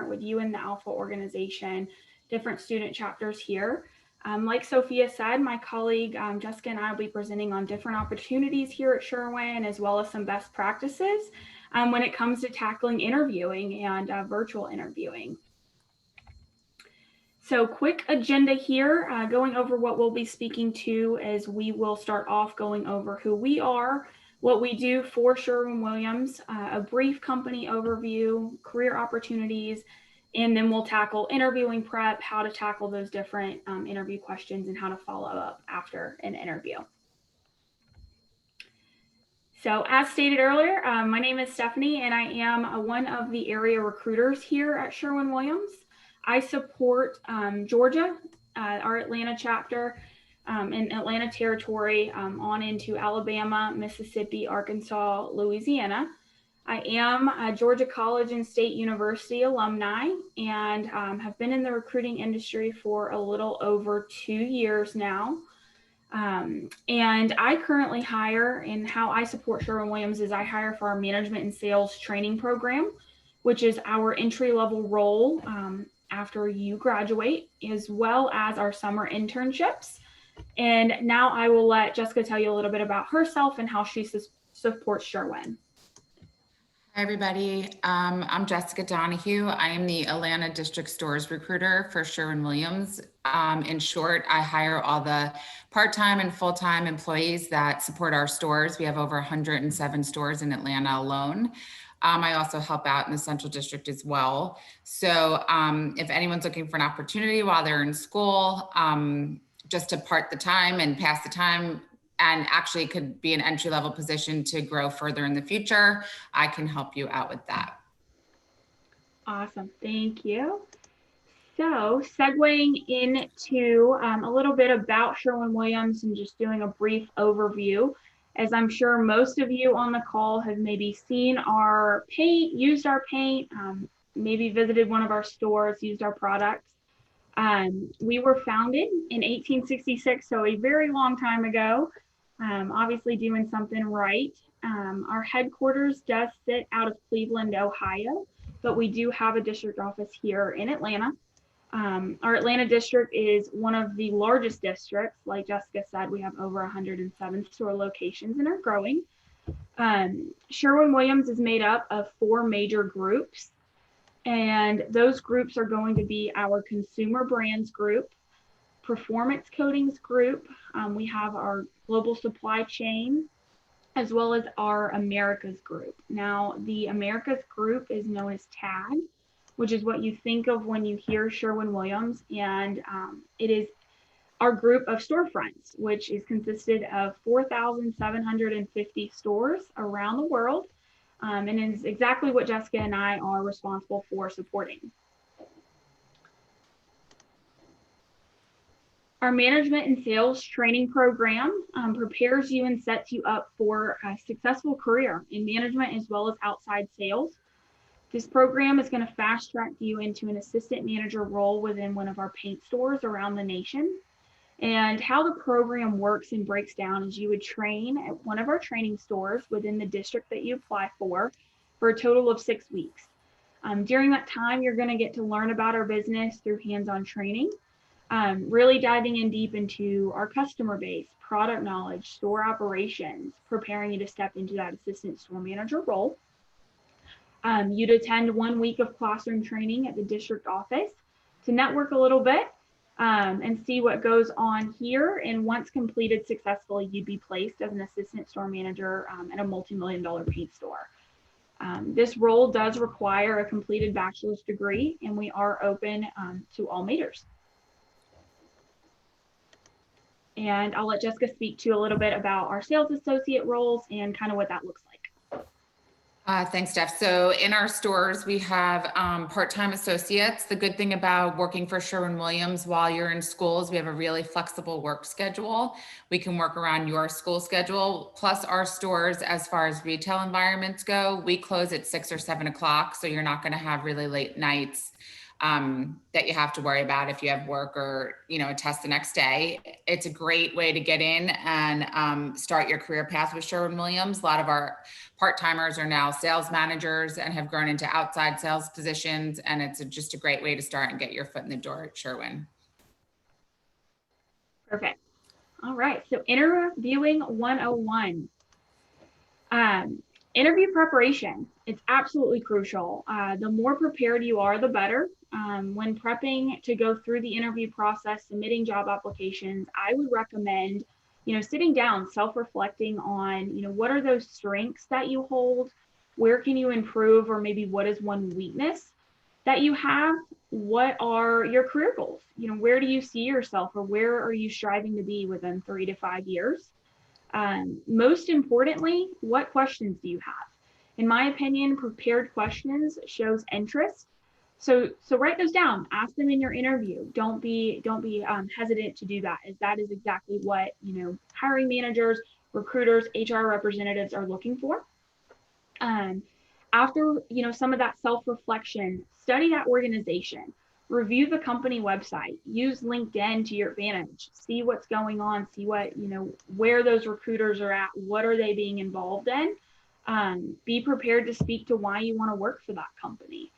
with you in the Alpha organization, different student chapters here. Like Sophia said, my colleague Jessica and I will be presenting on different opportunities here at Sherwin, as well as some best practices when it comes to tackling interviewing and virtual interviewing. So quick agenda here, going over what we'll be speaking to as we will start off going over who we are, what we do for Sherwin-Williams, a brief company overview, career opportunities, and then we'll tackle interviewing prep, how to tackle those different interview questions, and how to follow up after an interview. So as stated earlier, my name is Stephanie, and I am one of the area recruiters here at Sherwin-Williams. I support Georgia, our Atlanta chapter, in Atlanta territory on into Alabama, Mississippi, Arkansas, Louisiana. I am a Georgia College and State University alumni and have been in the recruiting industry for a little over 2 years now. And I currently hire, and how I support Sherwin-Williams is I hire for our management and sales training program, which is our entry-level role after you graduate, as well as our summer internships. And now I will let Jessica tell you a little bit about herself and how she supports Sherwin. Hi, everybody. I'm Jessica Donahue. I am the Atlanta District Stores Recruiter for Sherwin-Williams. In short, I hire all the part-time and full-time employees that support our stores. We have over 107 stores in Atlanta alone. I also help out in the Central District as well. So if anyone's looking for an opportunity while they're in school, just to part the time and pass the time, and actually could be an entry-level position to grow further in the future, I can help you out with that. Awesome, thank you. So segueing into a little bit about Sherwin-Williams and just doing a brief overview, as I'm sure most of you on the call have maybe seen our paint, used our paint, maybe visited one of our stores, used our products. We were founded in 1866, so a very long time ago, obviously doing something right. Our headquarters does sit out of Cleveland, Ohio, but we do have a district office here in Atlanta. Our Atlanta district is one of the largest districts. Like Jessica said, we have over 107 store locations and are growing. Sherwin-Williams is made up of 4 major groups, and those groups are going to be our consumer brands group, performance coatings group. We have our global supply chain, as well as our Americas group. Now, the Americas group is known as TAG, which is what you think of when you hear Sherwin-Williams, and it is our group of storefronts, which is consisted of 4,750 stores around the world, and is exactly what Jessica and I are responsible for supporting. Our management and sales training program prepares you and sets you up for a successful career in management as well as outside sales. This program is going to fast track you into an assistant manager role within one of our paint stores around the nation. And how the program works and breaks down is you would train at one of our training stores within the district that you apply for a total of 6 weeks. During that time, you're going to get to learn about our business through hands-on training. Really diving in deep into our customer base, product knowledge, store operations, preparing you to step into that assistant store manager role. You'd attend 1 week of classroom training at the district office to network a little bit and see what goes on here. And once completed successfully, you'd be placed as an assistant store manager at a multi-million-dollar paint store. This role does require a completed bachelor's degree, and we are open to all majors. And I'll let Jessica speak to a little bit about our sales associate roles and kind of what that looks like. Thanks, Steph. So in our stores, we have part-time associates. The good thing about working for Sherwin-Williams while you're in schools, we have a really flexible work schedule. We can work around your school schedule. Plus our stores, as far as retail environments go, we close at 6 or 7 o'clock. So you're not going to have really late nights. that you have to worry about if you have work or, a test the next day. It's a great way to get in and start your career path with Sherwin-Williams. A lot of our part-timers are now sales managers and have grown into outside sales positions. And it's just a great way to start and get your foot in the door at Sherwin. Perfect. All right. So interviewing 101. Interview preparation. It's absolutely crucial. The more prepared you are, the better. When prepping to go through the interview process, submitting job applications, I would recommend, sitting down, self-reflecting on, what are those strengths that you hold? Where can you improve? Or maybe what is one weakness that you have? What are your career goals? Where do you see yourself, or where are you striving to be within 3 to 5 years? Most importantly, what questions do you have? In my opinion, prepared questions shows interest. So write those down. Ask them in your interview. Don't be hesitant to do that, as that is exactly what hiring managers, recruiters, HR representatives are looking for. After some of that self-reflection, study that organization. Review the company website, use LinkedIn to your advantage, see what's going on, see what, where those recruiters are at, what are they being involved in. Be prepared to speak to why you want to work for that company.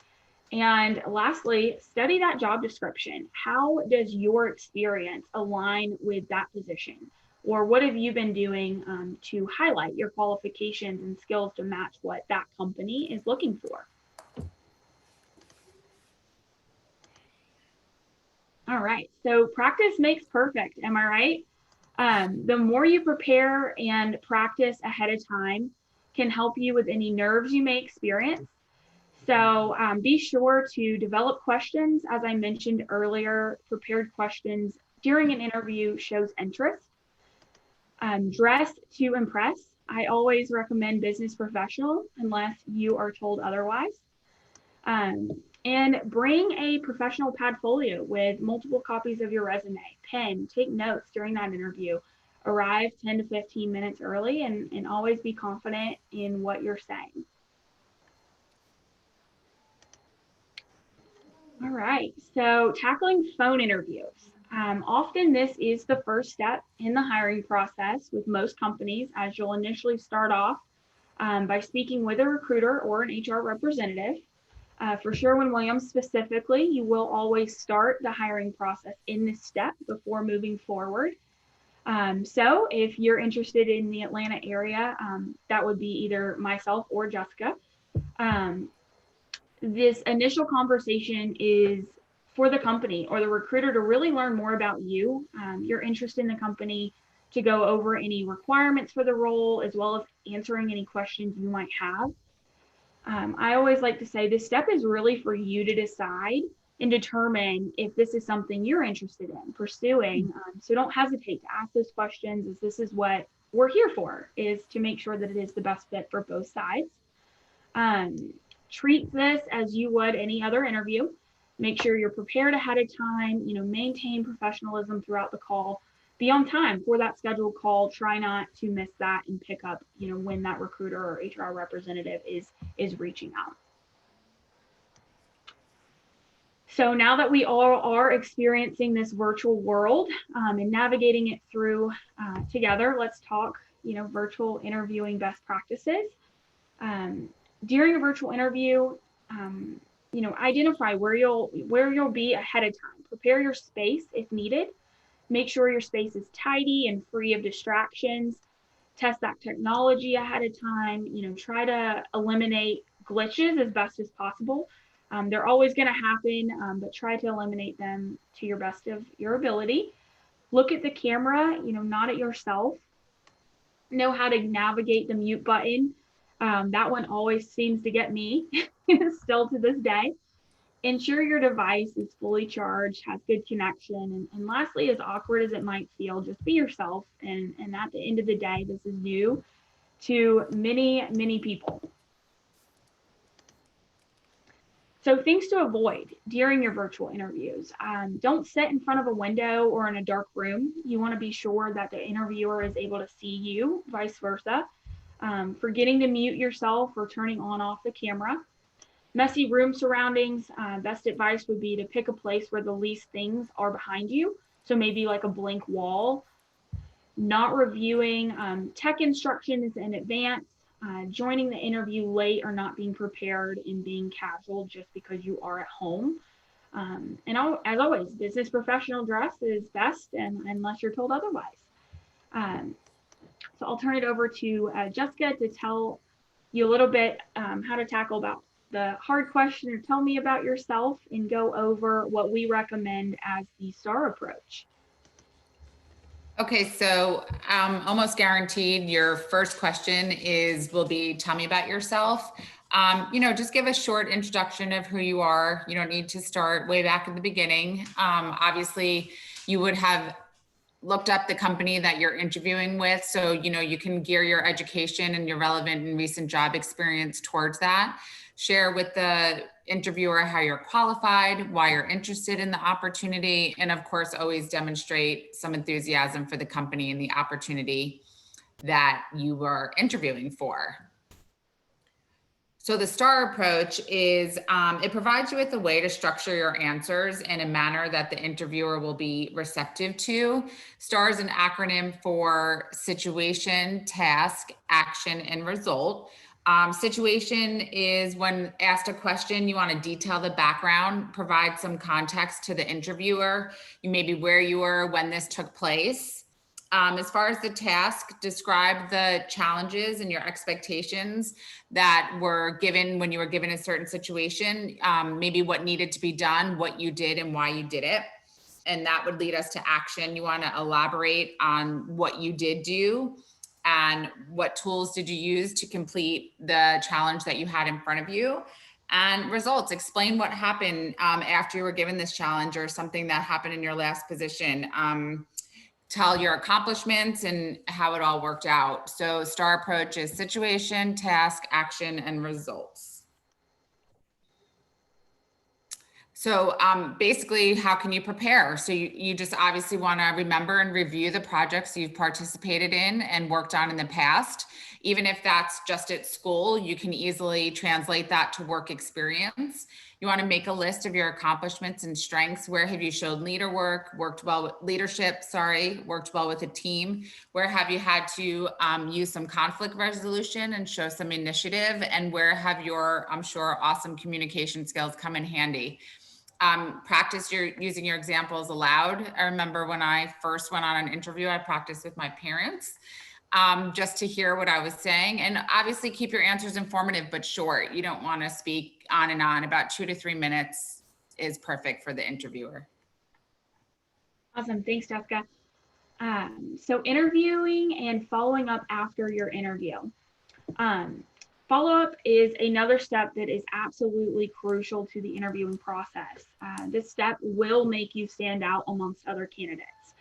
And lastly, study that job description. How does your experience align with that position? Or what have you been doing to highlight your qualifications and skills to match what that company is looking for? All right, so practice makes perfect, am I right? The more you prepare and practice ahead of time can help you with any nerves you may experience. So be sure to develop questions. As I mentioned earlier, prepared questions during an interview shows interest. Dress to impress. I always recommend business professional unless you are told otherwise. And bring a professional portfolio with multiple copies of your resume, pen, take notes during that interview. Arrive 10 to 15 minutes early and always be confident in what you're saying. All right, so tackling phone interviews. Often this is the first step in the hiring process with most companies, as you'll initially start off by speaking with a recruiter or an HR representative. For Sherwin-Williams specifically, you will always start the hiring process in this step before moving forward. So if you're interested in the Atlanta area, that would be either myself or Jessica. This initial conversation is for the company or the recruiter to really learn more about you, your interest in the company, to go over any requirements for the role, as well as answering any questions you might have. I always like to say this step is really for you to decide and determine if this is something you're interested in pursuing. So don't hesitate to ask those questions, as this is what we're here for, is to make sure that it is the best fit for both sides. Treat this as you would any other interview. Make sure you're prepared ahead of time, maintain professionalism throughout the call. Be on time for that scheduled call. Try not to miss that and pick up, when that recruiter or HR representative is reaching out. So now that we all are experiencing this virtual world and navigating it through together, let's talk, virtual interviewing best practices. During a virtual interview, identify where you'll be ahead of time. Prepare your space if needed. Make sure your space is tidy and free of distractions. Test that technology ahead of time. Try to eliminate glitches as best as possible. They're always going to happen, but try to eliminate them to your best of your ability. Look at the camera, not at yourself. Know how to navigate the mute button. That one always seems to get me still to this day. Ensure your device is fully charged, has good connection. And lastly, as awkward as it might feel, just be yourself. And at the end of the day, this is new to many, many people. So things to avoid during your virtual interviews. Don't sit in front of a window or in a dark room. You want to be sure that the interviewer is able to see you, vice versa. Forgetting to mute yourself or turning on off the camera. Messy room surroundings, best advice would be to pick a place where the least things are behind you. So maybe like a blank wall. Not reviewing tech instructions in advance, joining the interview late or not being prepared and being casual just because you are at home. As always, business professional dress is best, and unless you're told otherwise. Um, so I'll turn it over to Jessica to tell you a little bit how to tackle about the hard question or tell me about yourself and go over what we recommend as the STAR approach. Okay, so almost guaranteed your first question will be, tell me about yourself. Just give a short introduction of who you are. You don't need to start way back at the beginning. Obviously, you would have looked up the company that you're interviewing with. So, you can gear your education and your relevant and recent job experience towards that. Share with the interviewer how you're qualified, why you're interested in the opportunity, and of course, always demonstrate some enthusiasm for the company and the opportunity that you were interviewing for. So the STAR approach is, it provides you with a way to structure your answers in a manner that the interviewer will be receptive to. STAR is an acronym for situation, task, action, and result. Situation is when asked a question, you want to detail the background, provide some context to the interviewer, maybe where you were when this took place. As far as the task, describe the challenges and your expectations that were given when you were given a certain situation, maybe what needed to be done, what you did, and why you did it. And that would lead us to action. You want to elaborate on what you did do and what tools did you use to complete the challenge that you had in front of you. And results, explain what happened after you were given this challenge or something that happened in your last position. Tell your accomplishments and how it all worked out. So STAR approach is situation, task, action, and results. So basically, how can you prepare? So you just obviously want to remember and review the projects you've participated in and worked on in the past. Even if that's just at school, you can easily translate that to work experience. You want to make a list of your accomplishments and strengths. Where have you shown worked well with leadership, worked well with a team? Where have you had to use some conflict resolution and show some initiative? And where have your, I'm sure, awesome communication skills come in handy? Practice using your examples aloud. I remember when I first went on an interview, I practiced with my parents just to hear what I was saying. And obviously keep your answers informative, but short. You don't want to speak on and on. About 2 to 3 minutes is perfect for the interviewer. Awesome. Thanks, Jessica. So interviewing and following up after your interview. Follow-up is another step that is absolutely crucial to the interviewing process. This step will make you stand out amongst other candidates.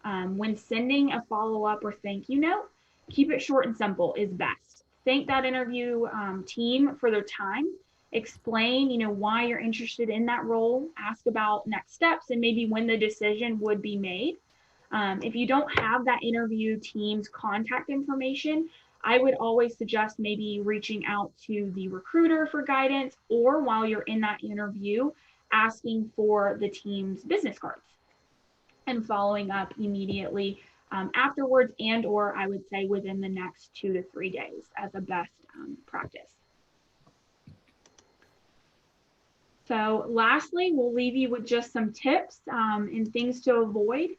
When sending a follow-up or thank you note, keep it short and simple is best. Thank that interview team for their time. Explain, why you're interested in that role. Ask about next steps and maybe when the decision would be made. If you don't have that interview team's contact information, I would always suggest maybe reaching out to the recruiter for guidance, or while you're in that interview, asking for the team's business cards and following up immediately afterwards, and or I would say within the next 2 to 3 days as a best practice. So lastly, we'll leave you with just some tips and things to avoid.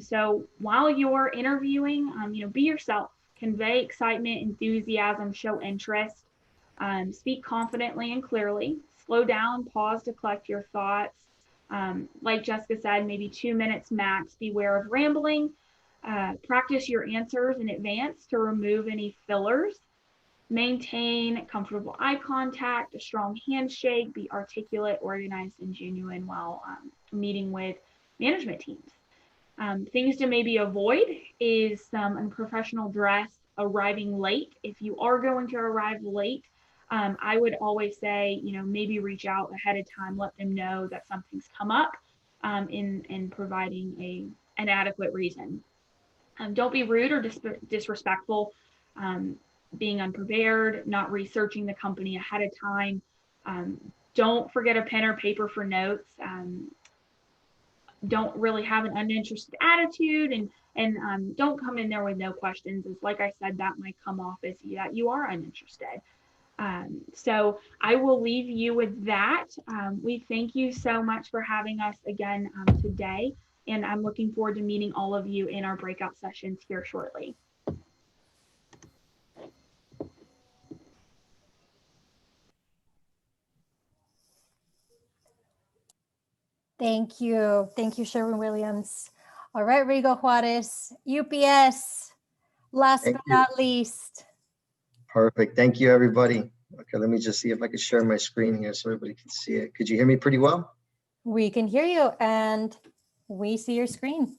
So while you're interviewing, be yourself. Convey excitement, enthusiasm, show interest, speak confidently and clearly, slow down, pause to collect your thoughts. Like Jessica said, maybe 2 minutes max, beware of rambling. Practice your answers in advance to remove any fillers. Maintain comfortable eye contact, a strong handshake, be articulate, organized, and genuine while meeting with management teams. Things to maybe avoid is some unprofessional dress, arriving late. If you are going to arrive late, I would always say, maybe reach out ahead of time, let them know that something's come up in providing an adequate reason. Don't be rude or disrespectful, being unprepared, not researching the company ahead of time, Don't forget a pen or paper for notes. Don't really have an uninterested attitude, and don't come in there with no questions. As like I said, that might come off as that you are uninterested. So I will leave you with that. We thank you so much for having us again today, and I'm looking forward to meeting all of you in our breakout sessions here shortly. Thank you. Thank you, Sherwin-Williams. All right, Rigo Juarez, UPS, last but not least. Perfect. Thank you, everybody. Okay, let me just see if I can share my screen here so everybody can see it. Could you hear me pretty well? We can hear you and we see your screen.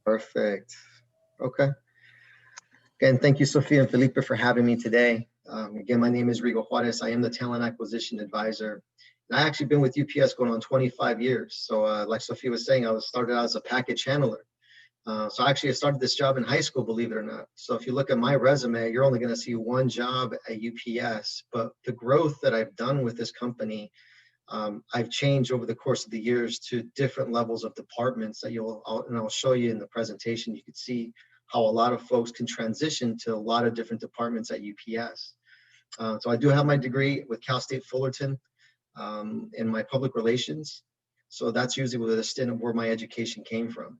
Perfect. Okay. Again, thank you, Sophia and Felipe, for having me today. Again, my name is Rigo Juarez. I am the Talent Acquisition Advisor. And I actually been with UPS going on 25 years. So like Sophia was saying, I started out as a package handler. So actually I started this job in high school, believe it or not. So if you look at my resume, you're only going to see one job at UPS, but the growth that I've done with this company, I've changed over the course of the years to different levels of departments that I'll show you in the presentation. You can see how a lot of folks can transition to a lot of different departments at UPS. So I do have my degree with Cal State Fullerton in my public relations. So that's usually with a stint of where my education came from.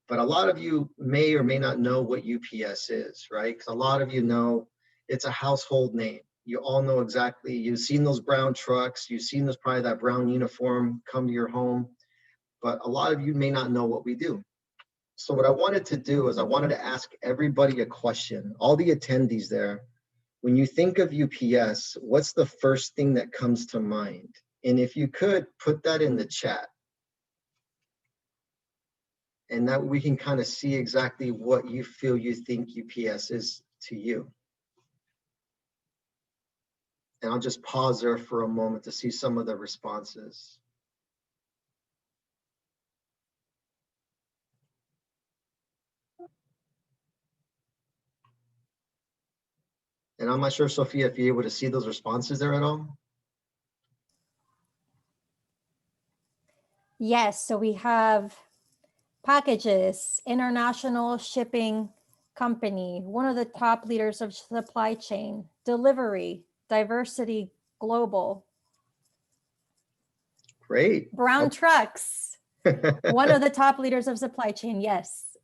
But a lot of you may or may not know what UPS is, right? Because a lot of you know it's a household name. You all know exactly, you've seen those brown trucks, you've seen those, probably that brown uniform come to your home, but a lot of you may not know what we do. So what I wanted to do is I wanted to ask everybody a question, all the attendees there. When you think of UPS, what's the first thing that comes to mind? And if you could put that in the chat, and that we can kind of see exactly what you feel you think UPS is to you. And I'll just pause there for a moment to see some of the responses. And I'm not sure, Sophia, if you're able to see those responses there at all. Yes, so we have packages, international shipping company, one of the top leaders of supply chain, delivery, diversity, global. Great. Brown trucks, one of the top leaders of supply chain, yes.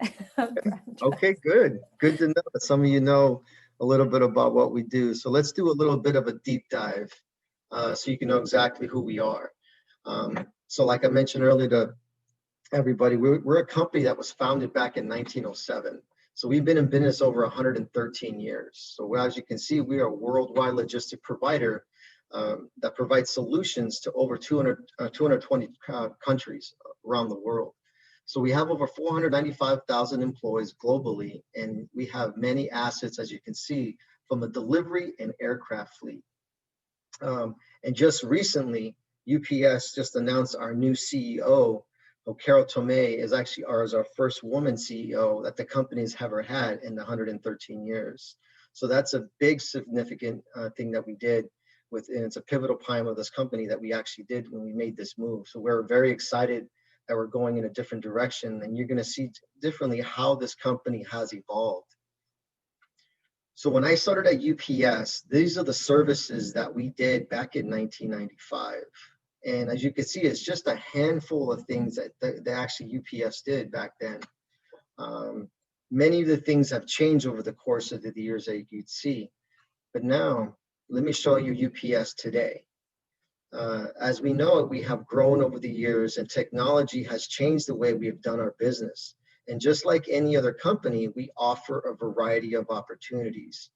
Okay, good. Good to know that some of you know a little bit about what we do. So let's do a little bit of a deep dive so you can know exactly who we are. So like I mentioned earlier to everybody, we're a company that was founded back in 1907. So we've been in business over 113 years. So as you can see, we are a worldwide logistic provider that provides solutions to over 220 countries around the world. So we have over 495,000 employees globally, and we have many assets, as you can see, from a delivery and aircraft fleet. And just recently, UPS just announced our new CEO, Carol Tomei, is actually our first woman CEO that the company has ever had in the 113 years. So that's a big significant thing that we did and it's a pivotal time of this company that we actually did when we made this move. So we're very excited that we're going in a different direction, and you're going to see differently how this company has evolved. So when I started at UPS, these are the services that we did back in 1995. And as you can see, it's just a handful of things that actually UPS did back then. Many of the things have changed over the course of the years that you'd see. But now, let me show you UPS today. As we know it, we have grown over the years, and technology has changed the way we have done our business. And just like any other company, we offer a variety of opportunities.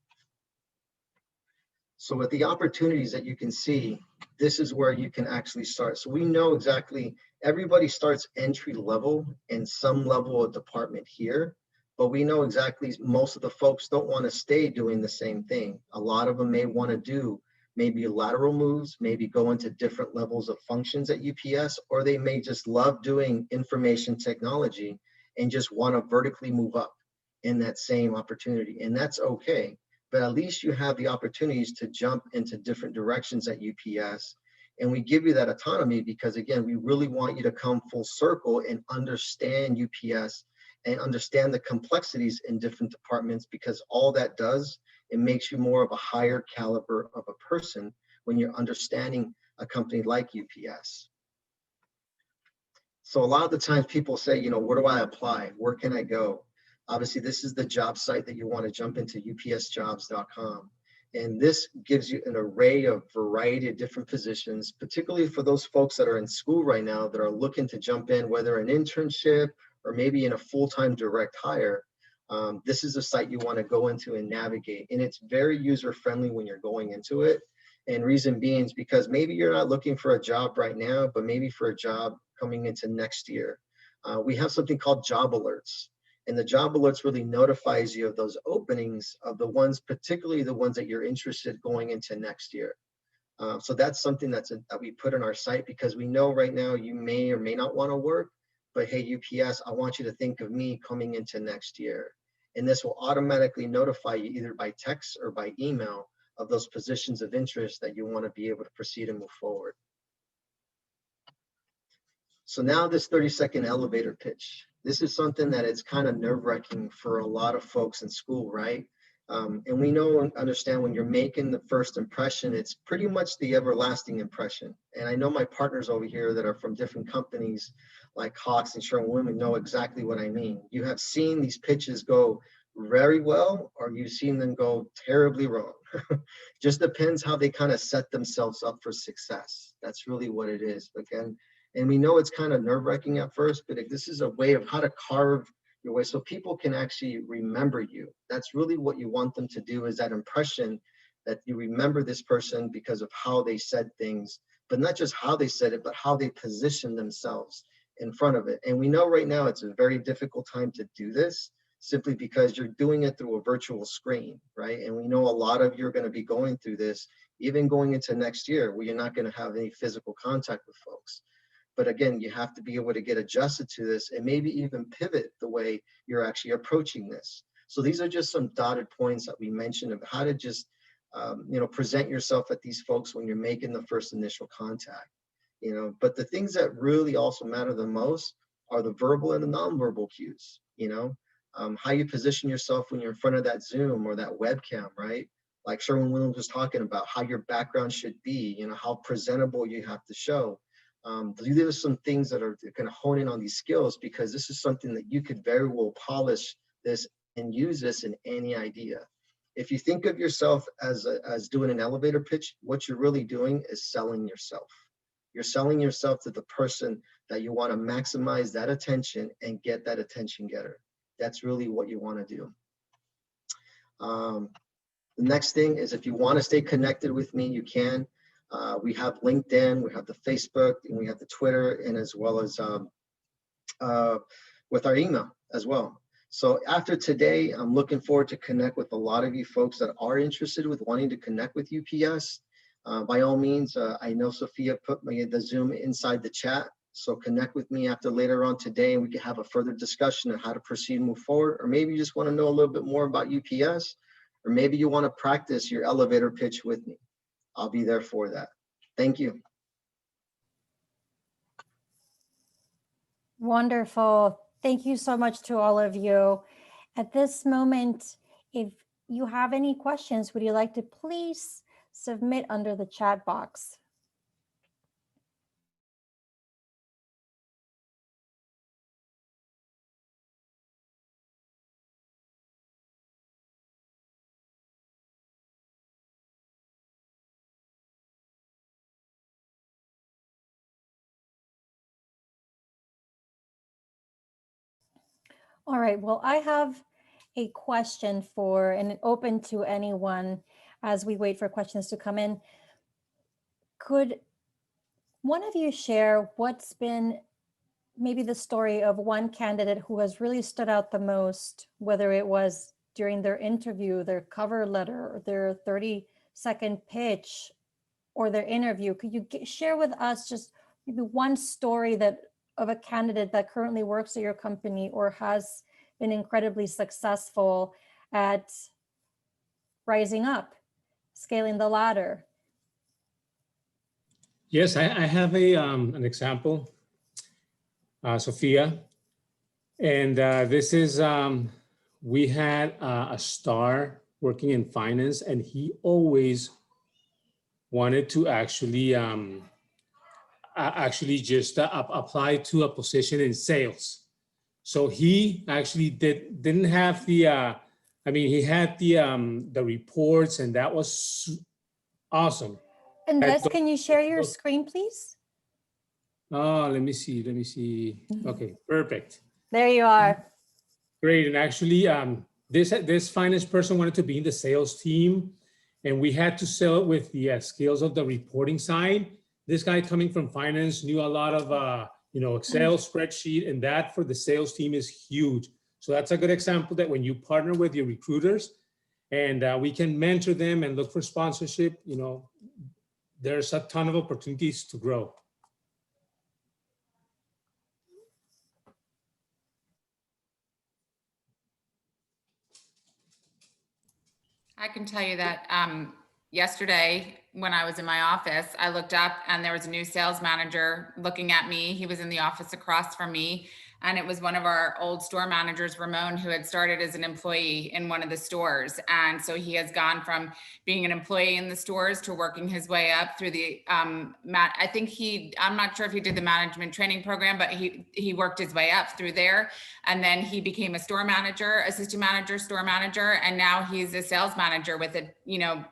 So with the opportunities that you can see, this is where you can actually start. So we know exactly, everybody starts entry level in some level of department here, but we know exactly most of the folks don't want to stay doing the same thing. A lot of them may want to do maybe lateral moves, maybe go into different levels of functions at UPS, or they may just love doing information technology and just want to vertically move up in that same opportunity. And that's okay, but at least you have the opportunities to jump into different directions at UPS And we give you that autonomy because, again, we really want you to come full circle and understand UPS and understand the complexities in different departments, because all that does, it makes you more of a higher caliber of a person when you're understanding a company like UPS. So a lot of the times people say, you know, where do I apply? Where can I go? Obviously, this is the job site that you want to jump into, upsjobs.com. And this gives you an array of variety of different positions, particularly for those folks that are in school right now that are looking to jump in, whether an internship or maybe in a full-time direct hire. This is a site you want to go into and navigate. And it's very user-friendly when you're going into it. And reason being is because maybe you're not looking for a job right now, but maybe for a job coming into next year. We have something called job alerts. And the job alerts really notifies you of those openings, of the ones, particularly the ones that you're interested going into next year. So that's something that we put on our site, because we know right now you may or may not want to work, but hey, UPS, I want you to think of me coming into next year. And this will automatically notify you either by text or by email of those positions of interest that you want to be able to proceed and move forward. So now this 30-second elevator pitch. This is something that it's kind of nerve-wracking for a lot of folks in school, right? And we know and understand when you're making the first impression, it's pretty much the everlasting impression. And I know my partners over here that are from different companies like Hawks and Sherwin-Williams know exactly what I mean. You have seen these pitches go very well, or you've seen them go terribly wrong. Just depends how they kind of set themselves up for success. That's really what it is. Again, and we know it's kind of nerve-wracking at first, but this is a way of how to carve your way so people can actually remember you. That's really what you want them to do, is that impression that you remember this person because of how they said things, but not just how they said it, but how they positioned themselves in front of it. And we know right now it's a very difficult time to do this, simply because you're doing it through a virtual screen, right? And we know a lot of you are going to be going through this, even going into next year, where you're not going to have any physical contact with folks. But again, you have to be able to get adjusted to this and maybe even pivot the way you're actually approaching this. So these are just some dotted points that we mentioned of how to just, present yourself at these folks when you're making the first initial contact. But the things that really also matter the most are the verbal and the nonverbal cues. How you position yourself when you're in front of that Zoom or that webcam, right? Like Sherwin-Williams was talking about how your background should be, how presentable you have to show. These are some things that are kind of hone in on these skills, because this is something that you could very well polish this and use this in any idea. If you think of yourself as doing an elevator pitch, what you're really doing is selling yourself. You're selling yourself to the person that you want to maximize that attention and get that attention getter. That's really what you want to do. The next thing is, if you want to stay connected with me, you can. We have LinkedIn, we have the Facebook, and we have the Twitter, and as well as with our email as well. So after today, I'm looking forward to connect with a lot of you folks that are interested with wanting to connect with UPS. By all means, I know Sophia put the Zoom inside the chat, so connect with me after later on today, and we can have a further discussion on how to proceed and move forward. Or maybe you just want to know a little bit more about UPS, or maybe you want to practice your elevator pitch with me. I'll be there for that. Thank you. Wonderful. Thank you so much to all of you. At this moment, if you have any questions, would you like to please submit under the chat box? All right, well, I have a question for, and open to anyone as we wait for questions to come in. Could one of you share what's been maybe the story of one candidate who has really stood out the most, whether it was during their interview, their cover letter, or their 30-second pitch, or their interview? Could you share with us just maybe one story of a candidate that currently works at your company or has been incredibly successful at rising up, scaling the ladder? Yes, I have an example, Sophia. And this is, we had a star working in finance, and he always wanted to actually just apply to a position in sales. So he actually didn't have the, I mean, he had the reports, and that was awesome. Andres, can you share your screen, please? Oh, let me see. Okay, perfect. There you are. Great. And actually, this finance person wanted to be in the sales team, and we had to sell it with the skills of the reporting side. This guy coming from finance knew a lot of, Excel spreadsheet, and that for the sales team is huge. So that's a good example that when you partner with your recruiters and we can mentor them and look for sponsorship, there's a ton of opportunities to grow. I can tell you that yesterday when I was in my office, I looked up and there was a new sales manager looking at me. He was in the office across from me. And it was one of our old store managers, Ramon, who had started as an employee in one of the stores. And so he has gone from being an employee in the stores to working his way up through the, I'm not sure if he did the management training program, but he worked his way up through there. And then he became a store manager, assistant manager, store manager. And now he's a sales manager with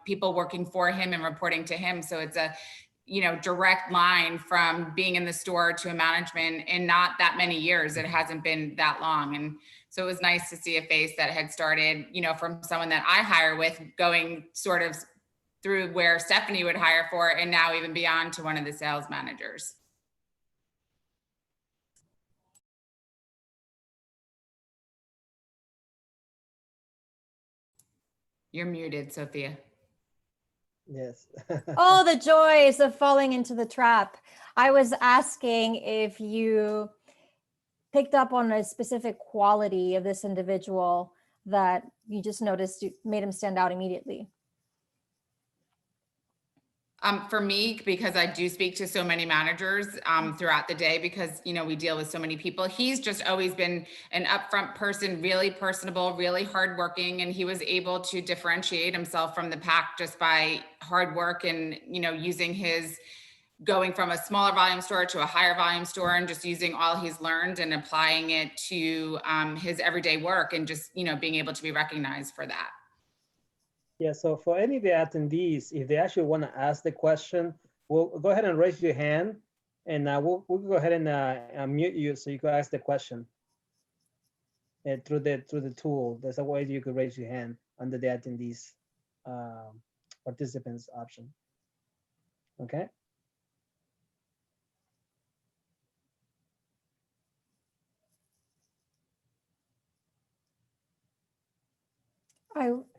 people working for him and reporting to him. So it's a, direct line from being in the store to a management in not that many years. It hasn't been that long. And so it was nice to see a face that had started, from someone that I hire with, going sort of through where Stephanie would hire for, and now even beyond to one of the sales managers. You're muted, Sophia. Yes. Oh, the joys of falling into the trap. I was asking if you picked up on a specific quality of this individual that you just noticed made him stand out immediately. For me, because I do speak to so many managers throughout the day, because, we deal with so many people, he's just always been an upfront person, really personable, really hardworking. And he was able to differentiate himself from the pack just by hard work and, using his, going from a smaller volume store to a higher volume store, and just using all he's learned and applying it to his everyday work, and just, being able to be recognized for that. Yeah, so for any of the attendees, if they actually want to ask the question, we'll go ahead and raise your hand, and we'll go ahead and unmute you so you can ask the question. And through the tool, there's a way you could raise your hand under the attendees participants option. Okay.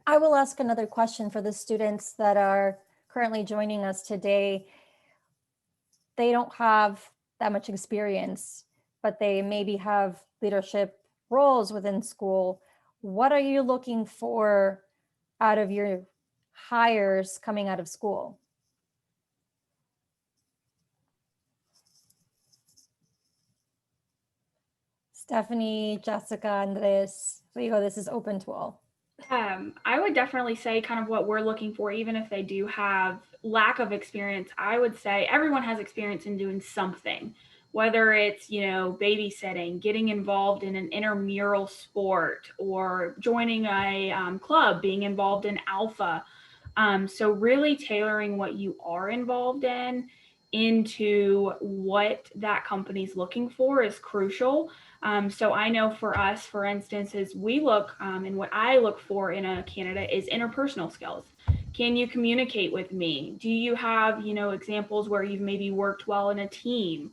I will ask another question for the students that are currently joining us today. They don't have that much experience, but they maybe have leadership roles within school. What are you looking for out of your hires coming out of school? Stephanie, Jessica, Andres, Rigo, this is open to all. I would definitely say kind of what we're looking for, even if they do have lack of experience. I would say everyone has experience in doing something, whether it's, babysitting, getting involved in an intramural sport, or joining a club, being involved in Alpha. So really tailoring what you are involved in into what that company's looking for is crucial. So I know for us, for instance, is we look, and what I look for in a candidate is interpersonal skills. Can you communicate with me? Do you have, examples where you've maybe worked well in a team?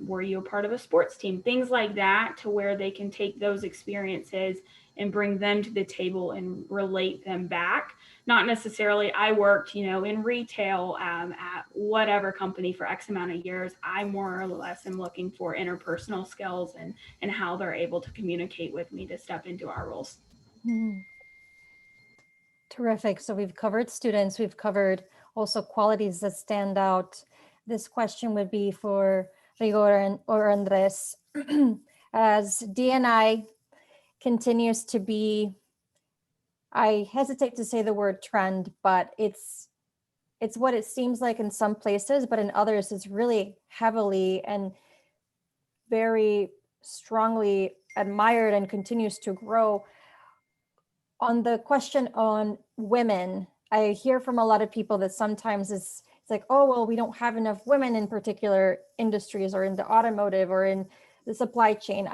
Were you a part of a sports team? Things like that, to where they can take those experiences and bring them to the table and relate them back. Not necessarily, I worked, in retail at whatever company for X amount of years. I more or less am looking for interpersonal skills and how they're able to communicate with me to step into our roles. Terrific. So we've covered students, we've covered also qualities that stand out this question would be for Rigor or Andres. As D&I continues to be, I hesitate to say the word trend, but it's what it seems like in some places, but in others it's really heavily and very strongly admired and continues to grow. On the question on women, I hear from a lot of people that sometimes it's like, oh, well, we don't have enough women in particular industries or in the automotive or in the supply chain.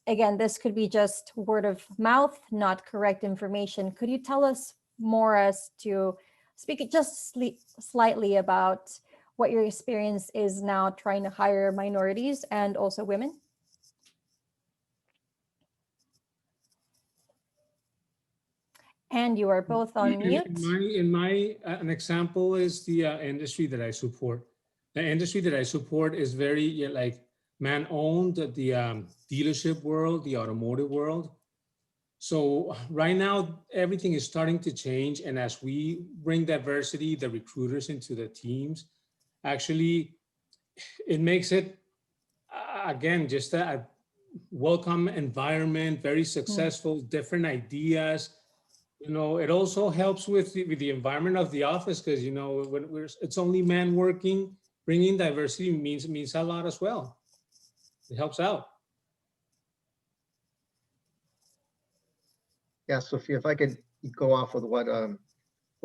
Again, this could be just word of mouth, not correct information. Could you tell us more as to speak just slightly about what your experience is now trying to hire minorities and also women? And you are both on mute. An example is the industry that I support. The industry that I support is very like man-owned, the dealership world, the automotive world. So right now, everything is starting to change. And as we bring diversity, the recruiters into the teams, actually, it makes it, again, just a welcome environment, very successful, different ideas. You know, it also helps with the environment of the office because, you know, when it's only men working, bringing diversity means a lot as well. It helps out. Yeah, Sophia, if I could go off with what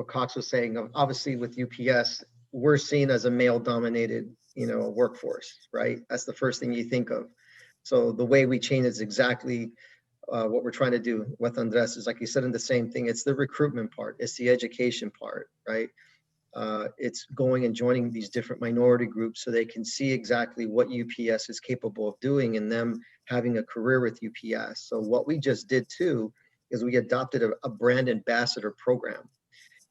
Cox was saying, obviously with UPS, we're seen as a male-dominated, you know, workforce, right? That's the first thing you think of. So the way we change is exactly what we're trying to do with Andres is, like you said, in the same thing. It's the recruitment part. It's the education part, right? It's going and joining these different minority groups so they can see exactly what UPS is capable of doing and them having a career with UPS. So what we just did too is we adopted a brand ambassador program.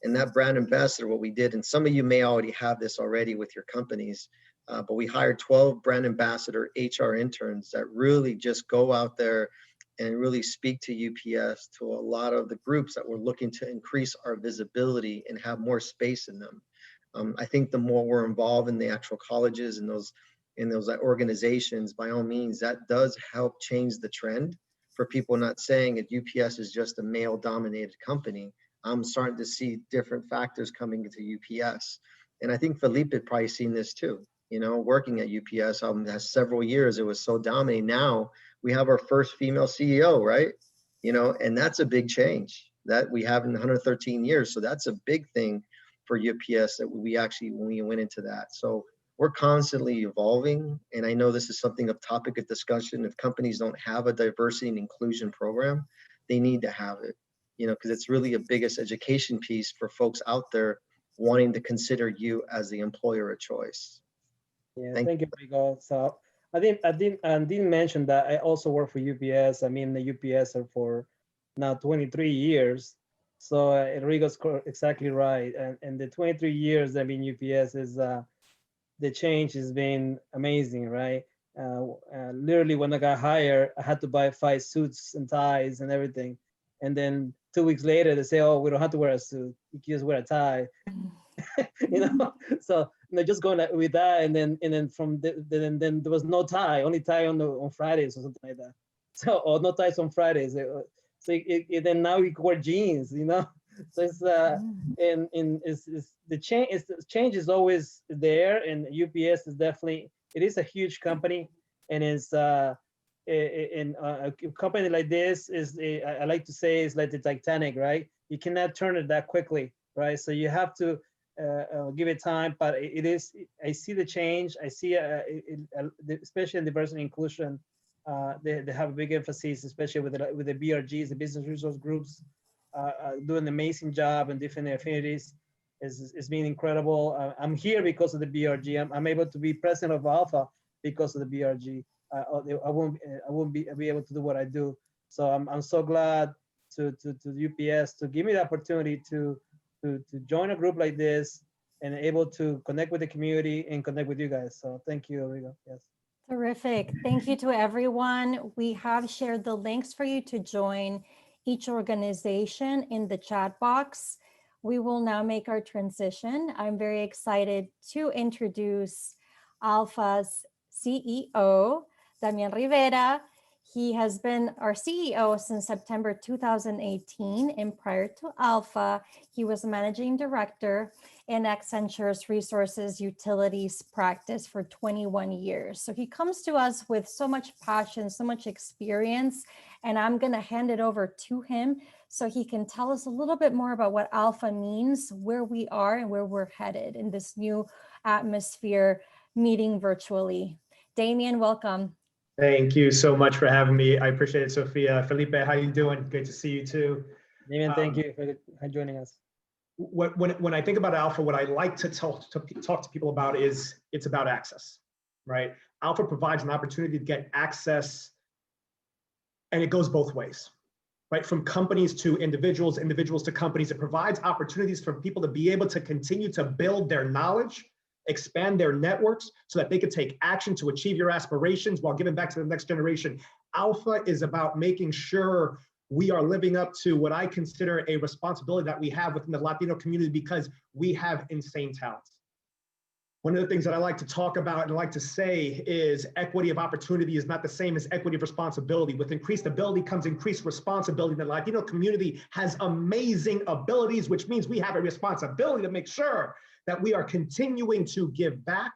And that brand ambassador, what we did, and some of you may already have this already with your companies, but we hired 12 brand ambassador HR interns that really just go out there and really speak to UPS, to a lot of the groups that we're looking to increase our visibility and have more space in them. I think the more we're involved in the actual colleges and those organizations, by all means, that does help change the trend for people not saying that UPS is just a male-dominated company. I'm starting to see different factors coming into UPS. And I think Felipe had probably seen this too. You know, working at UPS has several years, it was so dominant. Now we have our first female CEO, right? You know, and that's a big change that we have in 113 years. So that's a big thing for UPS that we actually, when we went into that. So we're constantly evolving. And I know this is something of topic of discussion. If companies don't have a diversity and inclusion program, they need to have it, you know, because it's really a biggest education piece for folks out there wanting to consider you as the employer of choice. Yeah, thank you, Rigo. So I didn't mention that I also work for UPS. I mean, the UPS are for now 23 years. So Rigo's exactly right. And the 23 years, I mean, UPS is, the change has been amazing, right? Literally when I got hired, I had to buy 5 suits and ties and everything. And then 2 weeks later, they say, oh, we don't have to wear a suit. You can just wear a tie. You know, so just going with that, and then from then there was no tie, only tie on Fridays or something like that. So, or no ties on Fridays. So then now we wear jeans, you know. So it's and it's the change is always there, and UPS is definitely, it is a huge company, and it's in a company like this is I like to say is like the Titanic, right? You cannot turn it that quickly, right? So you have to give it time, but it is, I see the change. I see especially in diversity and inclusion, they have a big emphasis, especially with the BRGs, the business resource groups, doing an amazing job in different affinities. It's been incredible. I'm here because of the BRG. I'm able to be president of Alpha because of the BRG. I won't be able to do what I do. So I'm so glad to UPS to give me the opportunity to join a group like this and able to connect with the community and connect with you guys. So thank you, Rigo. Yes. Terrific. Thank you to everyone. We have shared the links for you to join each organization in the chat box. We will now make our transition. I'm very excited to introduce Alpha's CEO, Damian Rivera. He has been our CEO since September 2018, and prior to Alpha, he was managing director in Accenture's Resources Utilities practice for 21 years. So he comes to us with so much passion, so much experience, and I'm going to hand it over to him so he can tell us a little bit more about what Alpha means, where we are, and where we're headed in this new atmosphere, meeting virtually. Damian, welcome. Thank you so much for having me. I appreciate it, Sophia. Felipe, how you doing? Great to see you too. Damien, thank you for joining us. When I think about Alpha, what I like to talk to people about is it's about access, right? Alpha provides an opportunity to get access, and it goes both ways, right? From companies to individuals, individuals to companies. It provides opportunities for people to be able to continue to build their knowledge, expand their networks so that they could take action to achieve your aspirations while giving back to the next generation. Alpha is about making sure we are living up to what I consider a responsibility that we have within the Latino community because we have insane talents. One of the things that I like to talk about and I like to say is equity of opportunity is not the same as equity of responsibility. With increased ability comes increased responsibility. The Latino community has amazing abilities, which means we have a responsibility to make sure that we are continuing to give back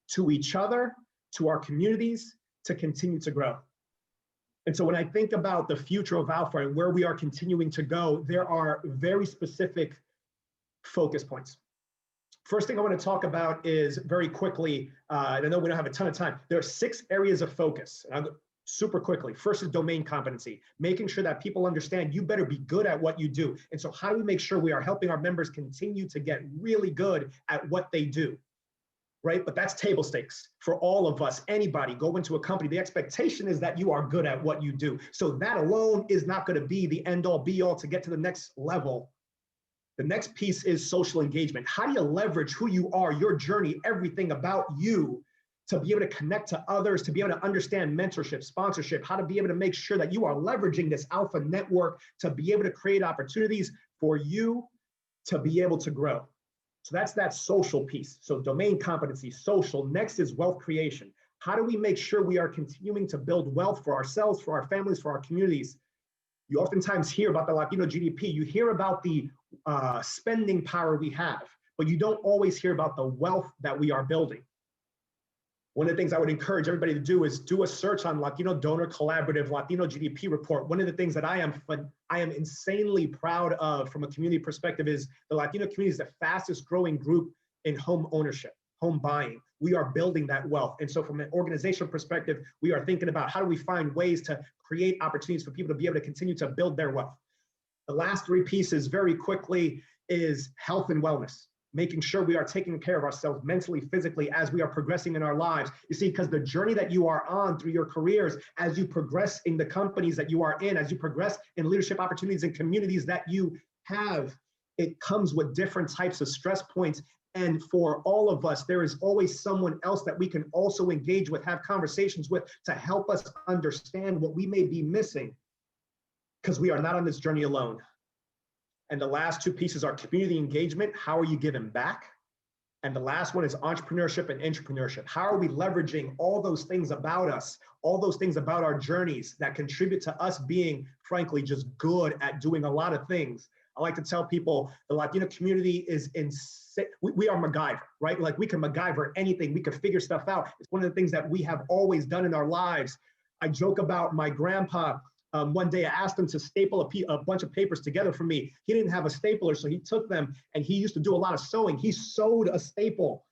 to each other, to our communities, to continue to grow. And so when I think about the future of Alpha and where we are continuing to go, there are very specific focus points. First thing I want to talk about is very quickly, and I know we don't have a ton of time, there are 6 areas of focus. And I'll go super quickly. First is domain competency, making sure that people understand you better be good at what you do. And so how do we make sure we are helping our members continue to get really good at what they do, right? But that's table stakes for all of us. Anybody go into a company, the expectation is that you are good at what you do. So that alone is not going to be the end all be all to get to the next level. The next piece is social engagement. How do you leverage who you are, your journey, everything about you to be able to connect to others, to be able to understand mentorship, sponsorship, how to be able to make sure that you are leveraging this Alpha network to be able to create opportunities for you to be able to grow. So that's that social piece. So domain competency, social. Next is wealth creation. How do we make sure we are continuing to build wealth for ourselves, for our families, for our communities? You oftentimes hear about the Latino GDP. You hear about the spending power we have, but you don't always hear about the wealth that we are building. One of the things I would encourage everybody to do is do a search on Latino Donor Collaborative Latino GDP report. One of the things that I am insanely proud of from a community perspective is the Latino community is the fastest growing group in home ownership, home buying. We are building that wealth. And so from an organizational perspective, we are thinking about how do we find ways to create opportunities for people to be able to continue to build their wealth. The last 3 pieces very quickly is health and wellness. Making sure we are taking care of ourselves mentally, physically, as we are progressing in our lives. You see, because the journey that you are on through your careers, as you progress in the companies that you are in, as you progress in leadership opportunities and communities that you have, it comes with different types of stress points. And for all of us, there is always someone else that we can also engage with, have conversations with, to help us understand what we may be missing, because we are not on this journey alone. And the last 2 pieces are community engagement. How are you giving back? And the last one is entrepreneurship and intrapreneurship. How are we leveraging all those things about us, all those things about our journeys that contribute to us being, frankly, just good at doing a lot of things? I like to tell people the Latino community is insane. We are MacGyver, right? Like we can MacGyver anything. We can figure stuff out. It's one of the things that we have always done in our lives. I joke about my grandpa. One day I asked him to staple a bunch of papers together for me. He didn't have a stapler, so he took them and he used to do a lot of sewing. He sewed a staple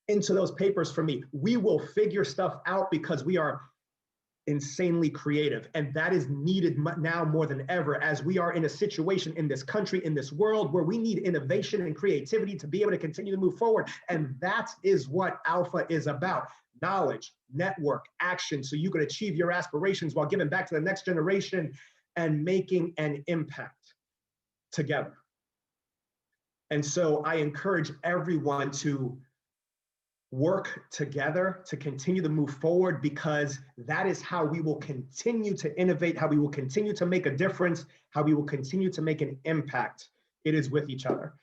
into those papers for me. We will figure stuff out because we are insanely creative. And that is needed now more than ever, as we are in a situation in this country, in this world, where we need innovation and creativity to be able to continue to move forward. And that is what Alpha is about. Knowledge, network, action, so you can achieve your aspirations while giving back to the next generation and making an impact together. And so I encourage everyone to work together to continue to move forward, because that is how we will continue to innovate, how we will continue to make a difference, how we will continue to make an impact. It is with each other.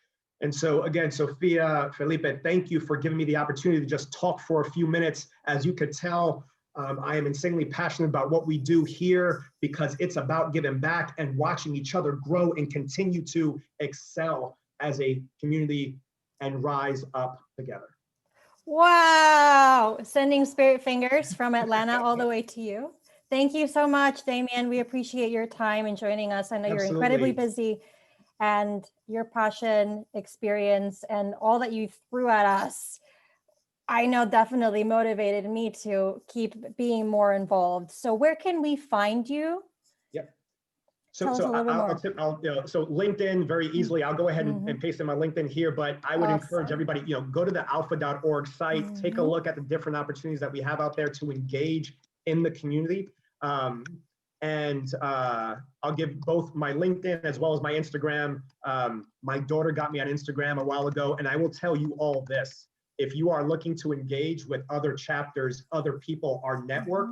And so again, Sophia, Felipe, thank you for giving me the opportunity to just talk for a few minutes. As you could tell, I am insanely passionate about what we do here because it's about giving back and watching each other grow and continue to excel as a community and rise up together. Wow. Sending spirit fingers from Atlanta all the way to you. Thank you so much, Damien. We appreciate your time and joining us. I know you're incredibly busy, and your passion, experience, and all that you threw at us, I know definitely motivated me to keep being more involved. So where can we find you? Yep. Tell us a little bit more. So LinkedIn, very easily, I'll go ahead and paste in my LinkedIn here, but I would encourage everybody, go to the alpha.org site, take a look at the different opportunities that we have out there to engage in the community. And I'll give both my LinkedIn as well as my Instagram. My daughter got me on Instagram a while ago, and I will tell you all this. If you are looking to engage with other chapters, other people, our network,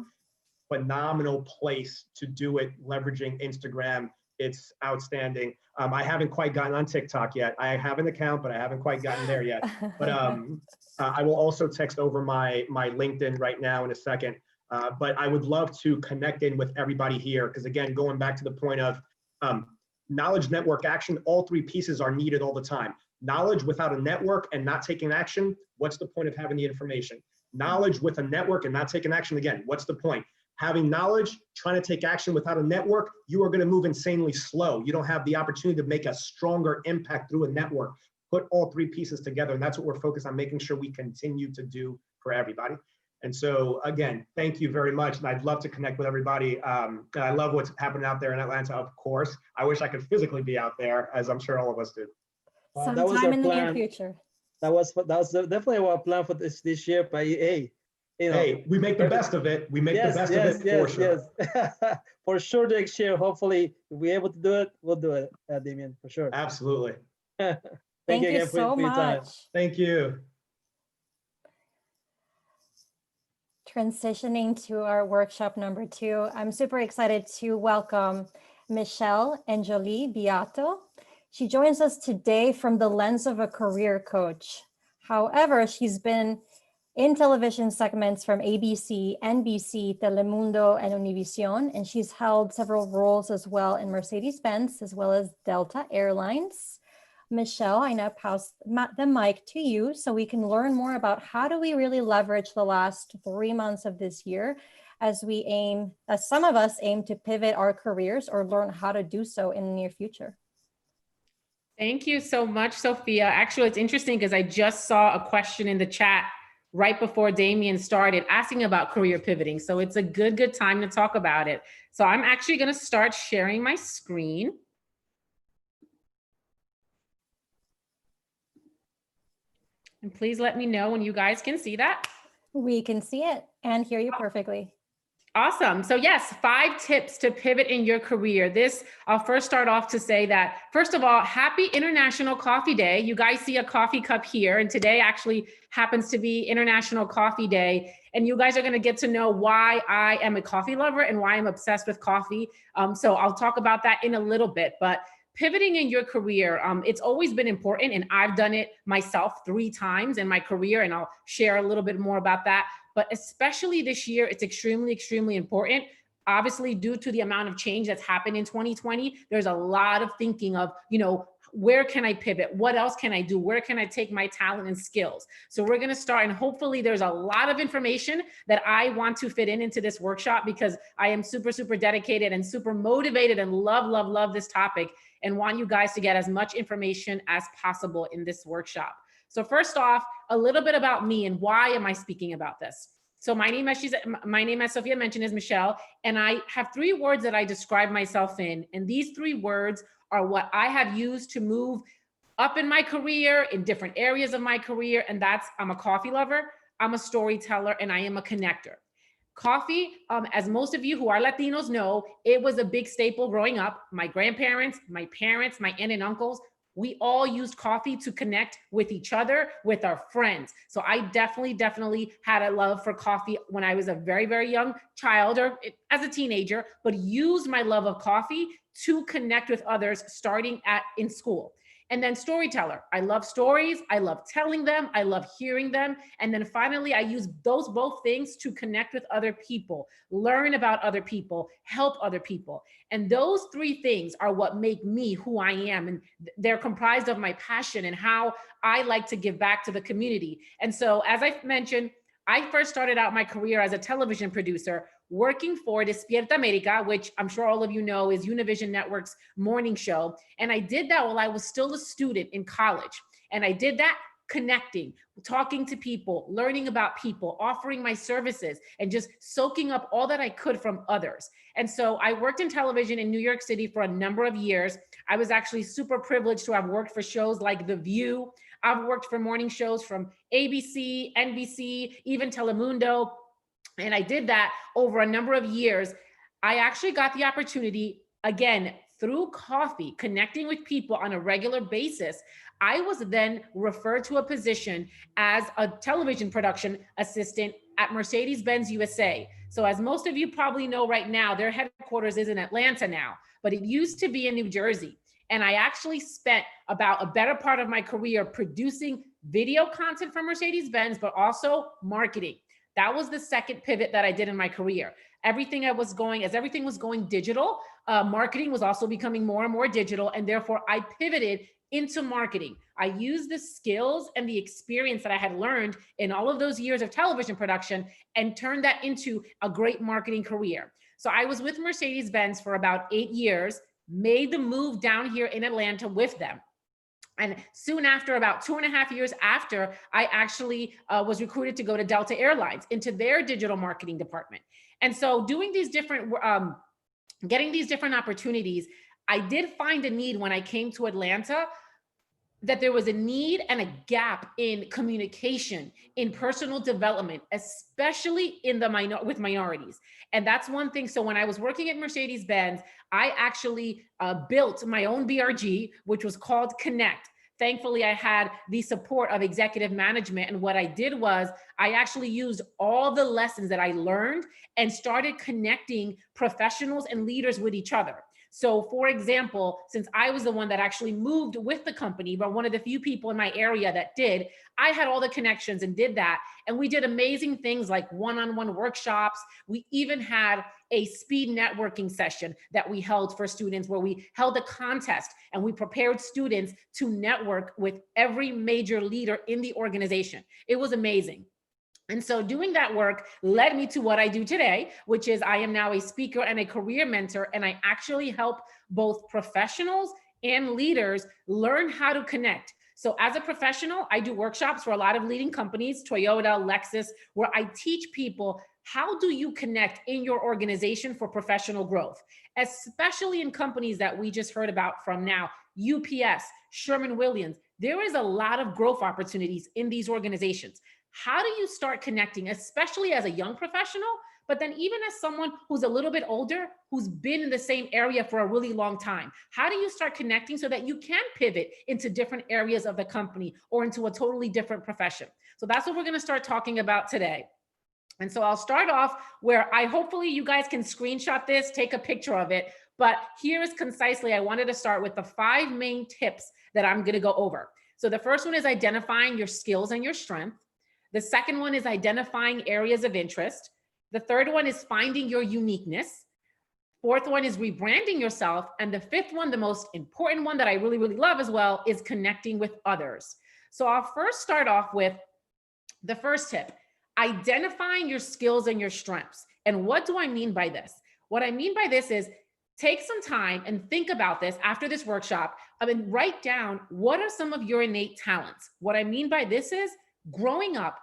phenomenal place to do it, leveraging Instagram. It's outstanding. I haven't quite gotten on TikTok yet. I have an account, but I haven't quite gotten there yet. But I will also text over my LinkedIn right now in a second. But I would love to connect in with everybody here, because again, going back to the point of knowledge, network, action, all three pieces are needed all the time. Knowledge without a network and not taking action, what's the point of having the information? Knowledge with a network and not taking action, again, what's the point? Having knowledge, trying to take action without a network, you are going to move insanely slow. You don't have the opportunity to make a stronger impact through a network. Put all three pieces together, and that's what we're focused on making sure we continue to do for everybody. And so again, thank you very much. And I'd love to connect with everybody. And I love what's happening out there in Atlanta, of course. I wish I could physically be out there, as I'm sure all of us do. Sometime in the near future. That was definitely our plan for this year. But hey, hey, we make the best of it. We make the best of it for sure. Yes. For sure, next year, hopefully, if we're able to do it, we'll do it, Damien, for sure. Absolutely. Thank you again so for your time. much. Thank you. Transitioning to our workshop number 2, I'm super excited to welcome Michelle Anjoli Beato. She joins us today from the lens of a career coach. However, she's been in television segments from ABC, NBC, Telemundo, and Univision, and she's held several roles as well in Mercedes-Benz, as well as Delta Airlines. Michelle, I now pass the mic to you so we can learn more about how do we really leverage the last 3 months of this year as some of us aim to pivot our careers or learn how to do so in the near future. Thank you so much, Sophia. Actually, it's interesting because I just saw a question in the chat right before Damien started asking about career pivoting. So it's a good time to talk about it. So I'm actually going to start sharing my screen. And please let me know when you guys can see that. We can see it and hear you perfectly. Awesome. So yes, 5 tips to pivot in your career. I'll first start off to say that, first of all, happy International Coffee Day. You guys see a coffee cup here, and today actually happens to be International Coffee Day. And you guys are going to get to know why I am a coffee lover and why I'm obsessed with coffee. So I'll talk about that in a little bit, but pivoting in your career, it's always been important, and I've done it myself 3 times in my career, and I'll share a little bit more about that. But especially this year, it's extremely important. Obviously, due to the amount of change that's happened in 2020, there's a lot of thinking of, where can I pivot? What else can I do? Where can I take my talent and skills? So we're going to start, and hopefully there's a lot of information that I want to fit into this workshop, because I am super dedicated and super motivated and love this topic, and want you guys to get as much information as possible in this workshop. So first off, a little bit about me and why am I speaking about this? So my name, as Sophia mentioned, is Michelle, and I have 3 words that I describe myself in. And these 3 words are what I have used to move up in my career, in different areas of my career. And that's, I'm a coffee lover, I'm a storyteller, and I am a connector. Coffee, as most of you who are Latinos know, it was a big staple growing up. My grandparents, my parents, my aunt and uncles, we all used coffee to connect with each other, with our friends. So I definitely had a love for coffee when I was a very young child, or as a teenager, but used my love of coffee to connect with others starting in school. And then storyteller. I love stories. I love telling them. I love hearing them. And then finally, I use those both things to connect with other people, learn about other people, help other people. And those three things are what make me who I am. And they're comprised of my passion and how I like to give back to the community. And so, as I mentioned, I first started out my career as a television producer working for Despierta America, which I'm sure all of you know is Univision Network's morning show. And I did that while I was still a student in college. And I did that connecting, talking to people, learning about people, offering my services, and just soaking up all that I could from others. And so I worked in television in New York City for a number of years. I was actually super privileged to have worked for shows like The View. I've worked for morning shows from ABC, NBC, even Telemundo. And I did that over a number of years. I actually got the opportunity, again, through coffee, connecting with people on a regular basis. I was then referred to a position as a television production assistant at Mercedes-Benz USA. So as most of you probably know right now, their headquarters is in Atlanta now, but it used to be in New Jersey. And I actually spent about a better part of my career producing video content for Mercedes-Benz, but also marketing. That was the second pivot that I did in my career. As everything was going digital, marketing was also becoming more and more digital. And therefore I pivoted into marketing. I used the skills and the experience that I had learned in all of those years of television production and turned that into a great marketing career. So I was with Mercedes-Benz for about 8 years, made the move down here in Atlanta with them. And soon after, about 2.5 years after, I actually was recruited to go to Delta Airlines into their digital marketing department. And so doing these different, getting these different opportunities, I did find a need when I came to Atlanta that there was a need and a gap in communication, in personal development, especially in with minorities. And that's one thing. So when I was working at Mercedes-Benz, I actually built my own BRG, which was called Connect. Thankfully, I had the support of executive management. And what I did was I actually used all the lessons that I learned and started connecting professionals and leaders with each other. So for example, since I was the one that actually moved with the company, but one of the few people in my area that did, I had all the connections and did that. And we did amazing things like one-on-one workshops. We even had a speed networking session that we held for students where we held a contest and we prepared students to network with every major leader in the organization. It was amazing. And so doing that work led me to what I do today, which is I am now a speaker and a career mentor, and I actually help both professionals and leaders learn how to connect. So as a professional, I do workshops for a lot of leading companies, Toyota, Lexus, where I teach people how do you connect in your organization for professional growth, especially in companies that we just heard about from now, UPS, Sherwin-Williams. There is a lot of growth opportunities in these organizations. How do you start connecting, especially as a young professional, but then even as someone who's a little bit older, who's been in the same area for a really long time? How do you start connecting so that you can pivot into different areas of the company or into a totally different profession? So that's what we're going to start talking about today. And so I'll start off where hopefully you guys can screenshot this, take a picture of it. But here is concisely, I wanted to start with the 5 main tips that I'm going to go over. So the first one is identifying your skills and your strength. The second one is identifying areas of interest. The third one is finding your uniqueness. Fourth one is rebranding yourself. And the fifth one, the most important one that I really, really love as well, is connecting with others. So I'll first start off with the first tip, identifying your skills and your strengths. And what do I mean by this? What I mean by this is take some time and think about this after this workshop. Write down what are some of your innate talents. What I mean by this is growing up,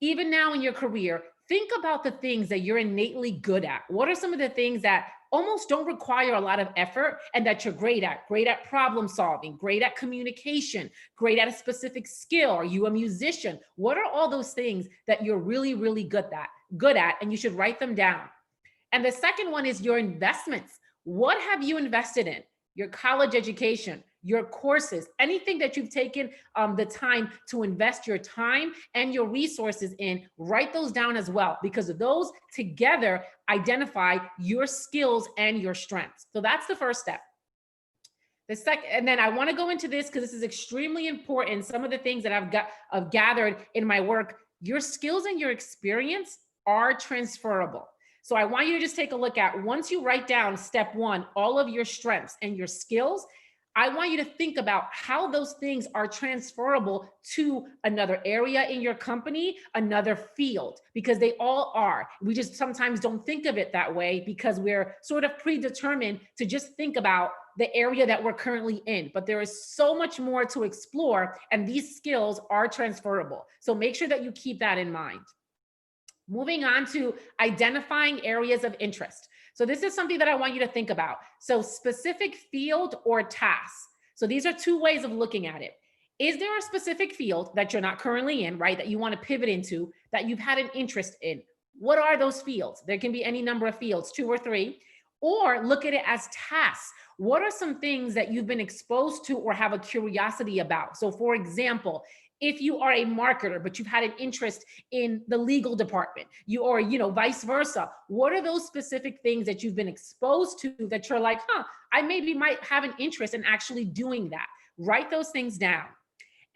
even now in your career, think about the things that you're innately good at. What are some of the things that almost don't require a lot of effort and that you're great at? Great at problem solving, great at communication, great at a specific skill. Are you a musician? What are all those things that you're really, really good at, and you should write them down. And the second one is your investments. What have you invested in? Your college education, your courses, anything that you've taken the time to invest your time and your resources in, write those down as well, because those together identify your skills and your strengths. So that's the first step. And then I want to go into this because this is extremely important. Some of the things that I've gathered in my work, your skills and your experience are transferable. So I want you to just take a look at, once you write down step 1, all of your strengths and your skills, I want you to think about how those things are transferable to another area in your company, another field, because they all are. We just sometimes don't think of it that way because we're sort of predetermined to just think about the area that we're currently in. But there is so much more to explore, and these skills are transferable. So make sure that you keep that in mind. Moving on to identifying areas of interest. So this is something that I want you to think about. So specific field or task. So these are 2 ways of looking at it. Is there a specific field that you're not currently in, right, that you want to pivot into, that you've had an interest in? What are those fields? There can be any number of fields, 2 or 3, or look at it as tasks. What are some things that you've been exposed to or have a curiosity about? So for example, if you are a marketer, but you've had an interest in the legal department, or, vice versa, what are those specific things that you've been exposed to that you're like, I maybe might have an interest in actually doing that? Write those things down.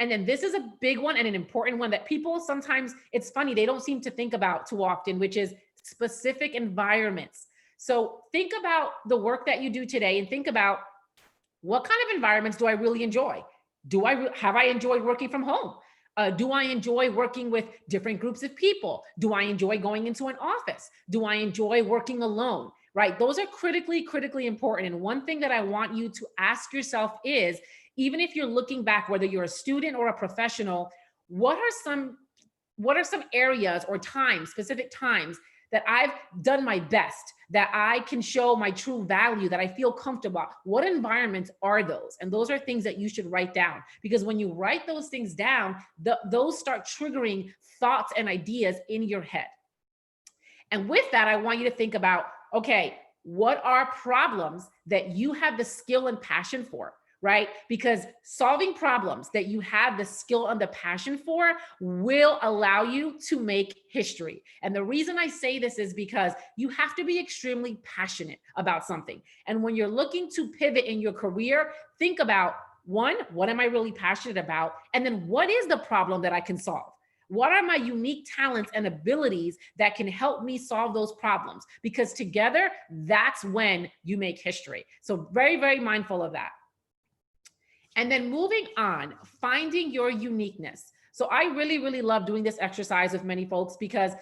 And then this is a big one and an important one that people sometimes, it's funny, they don't seem to think about too often, which is specific environments. So think about the work that you do today and think about, what kind of environments do I really enjoy? Have I enjoyed working from home? Do I enjoy working with different groups of people? Do I enjoy going into an office? Do I enjoy working alone? Right? Those are critically important. And one thing that I want you to ask yourself is, even if you're looking back, whether you're a student or a professional, what are some areas or times, specific times that I've done my best, that I can show my true value, that I feel comfortable? What environments are those? And those are things that you should write down, because when you write those things down, those start triggering thoughts and ideas in your head. And with that, I want you to think about, okay, what are problems that you have the skill and passion for? Right? Because solving problems that you have the skill and the passion for will allow you to make history. And the reason I say this is because you have to be extremely passionate about something. And when you're looking to pivot in your career, think about, 1, what am I really passionate about? And then what is the problem that I can solve? What are my unique talents and abilities that can help me solve those problems? Because together, that's when you make history. So very mindful of that. And then moving on, finding your uniqueness. So I really love doing this exercise with many folks because,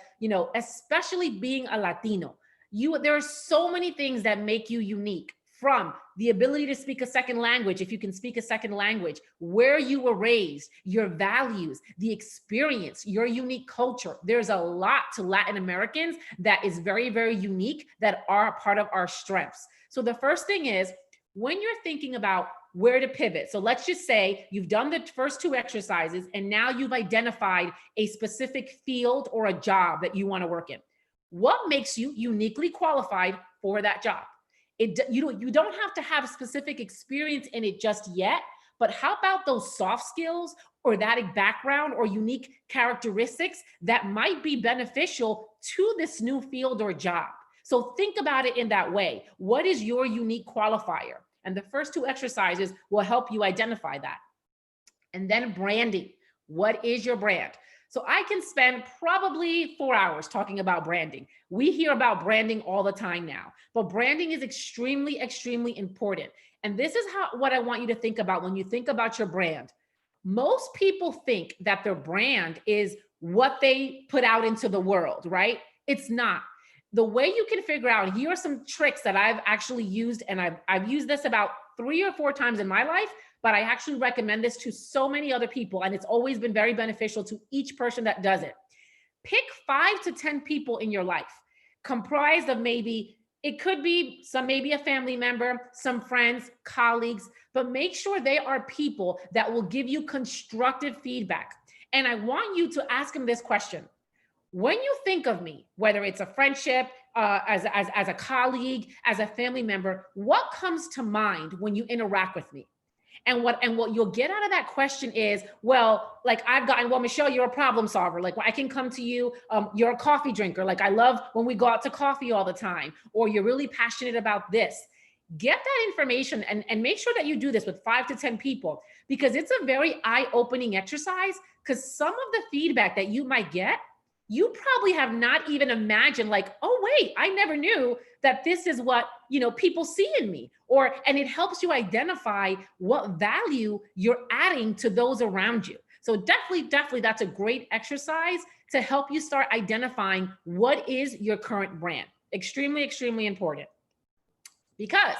especially being a Latino, there are so many things that make you unique, from the ability to speak a second language, if you can speak a second language, where you were raised, your values, the experience, your unique culture. There's a lot to Latin Americans that is very unique, that are a part of our strengths. So the first thing is, when you're thinking about where to pivot. So let's just say you've done the first 2 exercises and now you've identified a specific field or a job that you want to work in. What makes you uniquely qualified for that job? You don't have to have a specific experience in it just yet, but how about those soft skills or that background or unique characteristics that might be beneficial to this new field or job? So think about it in that way. What is your unique qualifier? And the first 2 exercises will help you identify that. And then branding. What is your brand? So I can spend probably 4 hours talking about branding. We hear about branding all the time now, but branding is extremely important. And this is what I want you to think about when you think about your brand. Most people think that their brand is what they put out into the world, right? It's not. The way you can figure out, here are some tricks that I've actually used, and I've used this about 3 or 4 times in my life, but I actually recommend this to so many other people, and it's always been very beneficial to each person that does it. Pick 5 to 10 people in your life, comprised of it could be maybe a family member, some friends, colleagues, but make sure they are people that will give you constructive feedback. And I want you to ask them this question. When you think of me, whether it's a friendship, as a colleague, as a family member, what comes to mind when you interact with me? And what you'll get out of that question is, well, Michelle, you're a problem solver. Like, I can come to you, you're a coffee drinker. Like, I love when we go out to coffee all the time, or you're really passionate about this. get that information and make sure that you do this with 5 to 10 people, because it's a very eye-opening exercise, because some of the feedback that you might get, you probably have not even imagined, like, oh, wait, I never knew that this is what, people see in me, and it helps you identify what value you're adding to those around you. So definitely, that's a great exercise to help you start identifying what is your current brand. Extremely, extremely important, because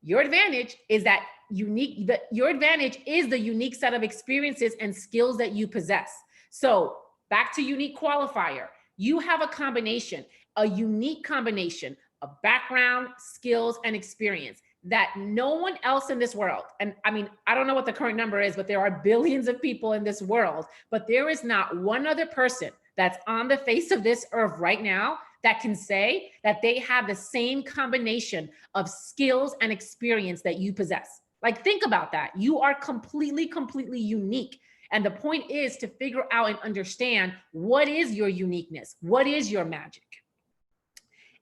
your advantage is your advantage is the unique set of experiences and skills that you possess. So back to unique qualifier, you have a unique combination of background, skills, and experience that no one else in this world, and I mean, I don't know what the current number is, but there are billions of people in this world, but there is not one other person that's on the face of this earth right now that can say that they have the same combination of skills and experience that you possess. Like, think about that. You are completely unique. And the point is to figure out and understand what is your uniqueness, what is your magic.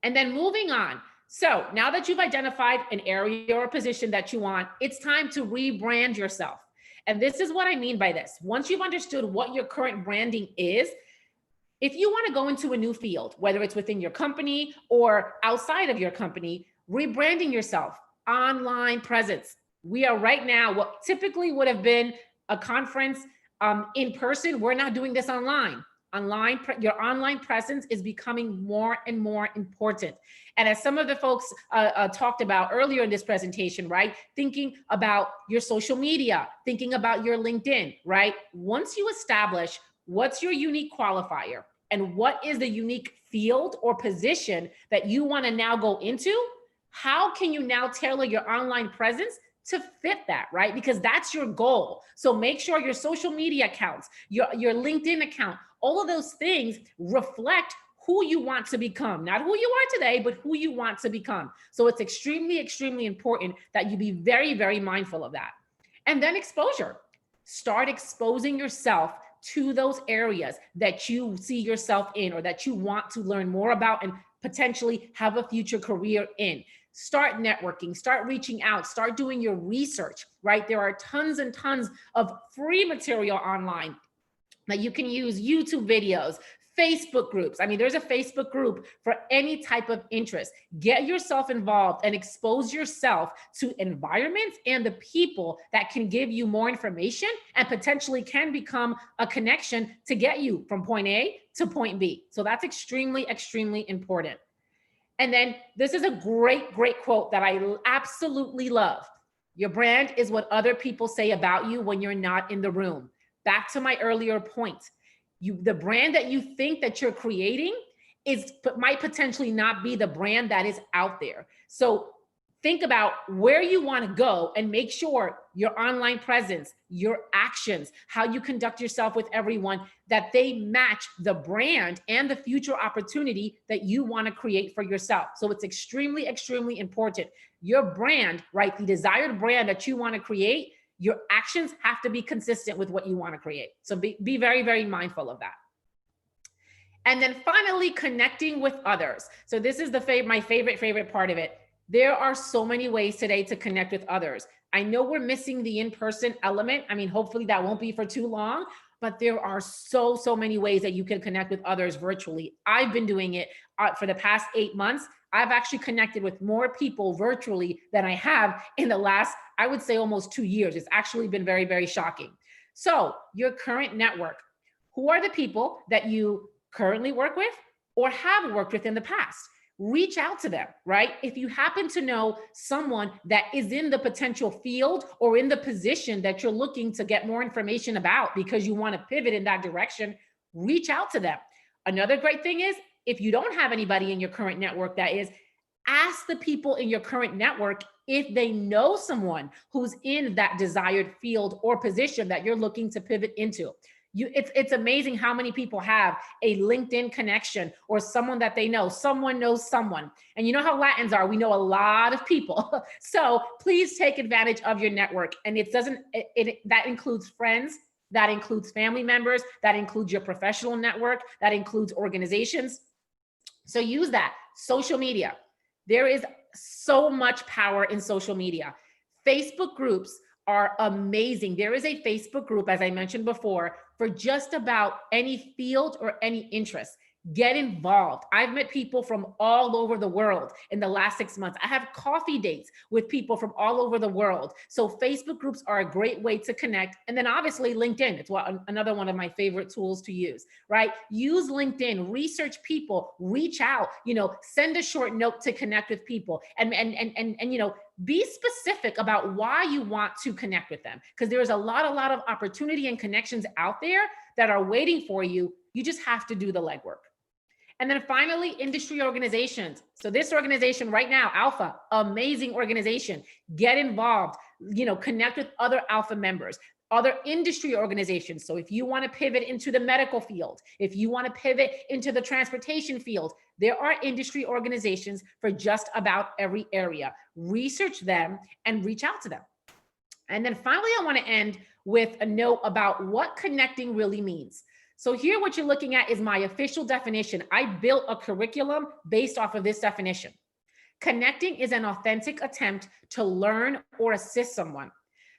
And then moving on. So now that you've identified an area or a position that you want, it's time to rebrand yourself. And this is what I mean by this. Once you've understood what your current branding is, if you want to go into a new field, whether it's within your company or outside of your company, rebranding yourself, online presence. We are right now, what typically would have been a conference in person, we're now doing this online. Your online presence is becoming more and more important. And as some of the folks talked about earlier in this presentation, right? Thinking about your social media, thinking about your LinkedIn, right? Once you establish what's your unique qualifier and what is the unique field or position that you want to now go into, how can you now tailor your online presence to fit that, right? Because that's your goal. So make sure your social media accounts, your LinkedIn account, all of those things reflect who you want to become, not who you are today, but who you want to become. So it's extremely important that you be very mindful of that. And then exposure. Start exposing yourself to those areas that you see yourself in or that you want to learn more about and potentially have a future career in. Start networking, start reaching out, start doing your research, right? There are tons and tons of free material online that you can use, YouTube videos, Facebook groups. I mean, there's a Facebook group for any type of interest. Get yourself involved and expose yourself to environments and the people that can give you more information and potentially can become a connection to get you from point A to point B. So that's extremely important. And then this is a great quote that I absolutely love. Your brand is what other people say about you when you're not in the room. Back to my earlier point, the brand that you think that you're creating might potentially not be the brand that is out there. So think about where you want to go and make sure your online presence, your actions, how you conduct yourself with everyone, that they match the brand and the future opportunity that you want to create for yourself. So it's extremely important. Your brand, right? The desired brand that you want to create, your actions have to be consistent with what you want to create. So be very mindful of that. And then finally, connecting with others. So this is my favorite part of it. There are so many ways today to connect with others. I know we're missing the in-person element. I mean, hopefully that won't be for too long, but there are so many ways that you can connect with others virtually. I've been doing it for the past 8 months. I've actually connected with more people virtually than I have in the last, I would say, almost 2 years. It's actually been very shocking. So your current network, who are the people that you currently work with or have worked with in the past? Reach out to them, right? If you happen to know someone that is in the potential field or in the position that you're looking to get more information about because you want to pivot in that direction, reach out to them. Another great thing is, if you don't have anybody in your current network that is, ask the people in your current network if they know someone who's in that desired field or position that you're looking to pivot into. It's amazing how many people have a LinkedIn connection or someone that they know. Someone knows someone. And you know how Latins are. We know a lot of people. So please take advantage of your network. And that includes friends, that includes family members, that includes your professional network, that includes organizations. So use that. Social media. There is so much power in social media. Facebook groups are amazing. There is a Facebook group, as I mentioned before, for just about any field or any interest. Get involved. I've met people from all over the world in the last 6 months. I have coffee dates with people from all over the world. So Facebook groups are a great way to connect. And then obviously LinkedIn, it's another one of my favorite tools to use, right? Use LinkedIn, research people, reach out, send a short note to connect with people and be specific about why you want to connect with them, because there's a lot of opportunity and connections out there that are waiting for you. You just have to do the legwork. And then finally, industry organizations. So this organization right now, Alpha, amazing organization. Get involved, connect with other Alpha members, other industry organizations. So if you want to pivot into the medical field, if you want to pivot into the transportation field, there are industry organizations for just about every area. Research them and reach out to them. And then finally, I want to end with a note about what connecting really means. So here, what you're looking at is my official definition. I built a curriculum based off of this definition. Connecting is an authentic attempt to learn or assist someone.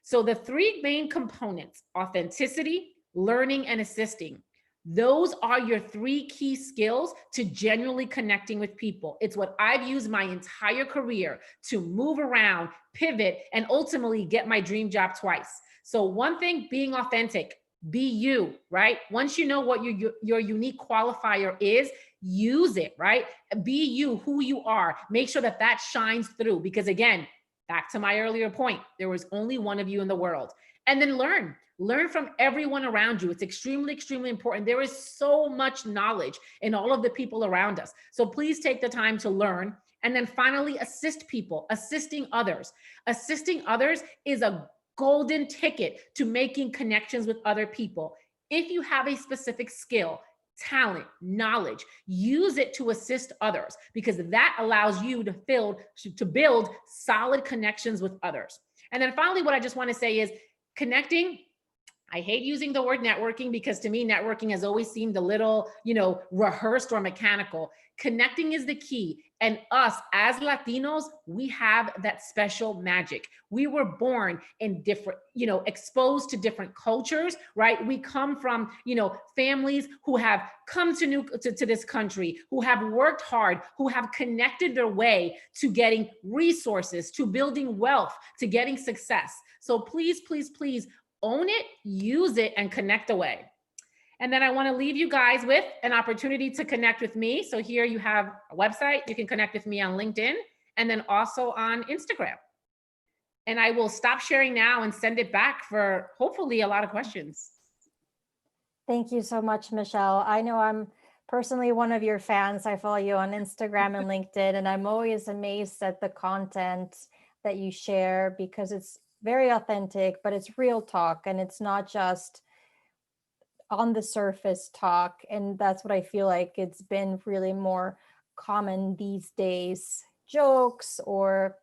So the three main components, authenticity, learning, and assisting, those are your three key skills to genuinely connecting with people. It's what I've used my entire career to move around, pivot, and ultimately get my dream job twice. So one thing, being authentic. Be you, right? Once you know what your unique qualifier is, use it, right? Be you, who you are. Make sure that shines through, because again, back to my earlier point, there was only one of you in the world. And then learn from everyone around you. It's extremely, extremely important. There is so much knowledge in all of the people around us. So please take the time to learn. And then finally, assist people, assisting others. Assisting others is a golden ticket to making connections with other people. If you have a specific skill, talent, knowledge, use it to assist others, because that allows you to build solid connections with others. And then finally, what I just want to say is connecting. I hate using the word networking, because to me, networking has always seemed a little, rehearsed or mechanical. Connecting is the key. And us as Latinos, we have that special magic. We were born in different, exposed to different cultures, right? We come from, families who have come to this country, who have worked hard, who have connected their way to getting resources, to building wealth, to getting success. So please, please, please own it, use it, and connect away. And then I want to leave you guys with an opportunity to connect with me. So here you have a website. You can connect with me on LinkedIn and then also on Instagram. And I will stop sharing now and send it back for hopefully a lot of questions. Thank you so much, Michelle. I know I'm personally one of your fans. I follow you on Instagram and LinkedIn, and I'm always amazed at the content that you share, because it's very authentic, but it's real talk, and it's not just on the surface talk. And that's what I feel like it's been really more common these days, jokes or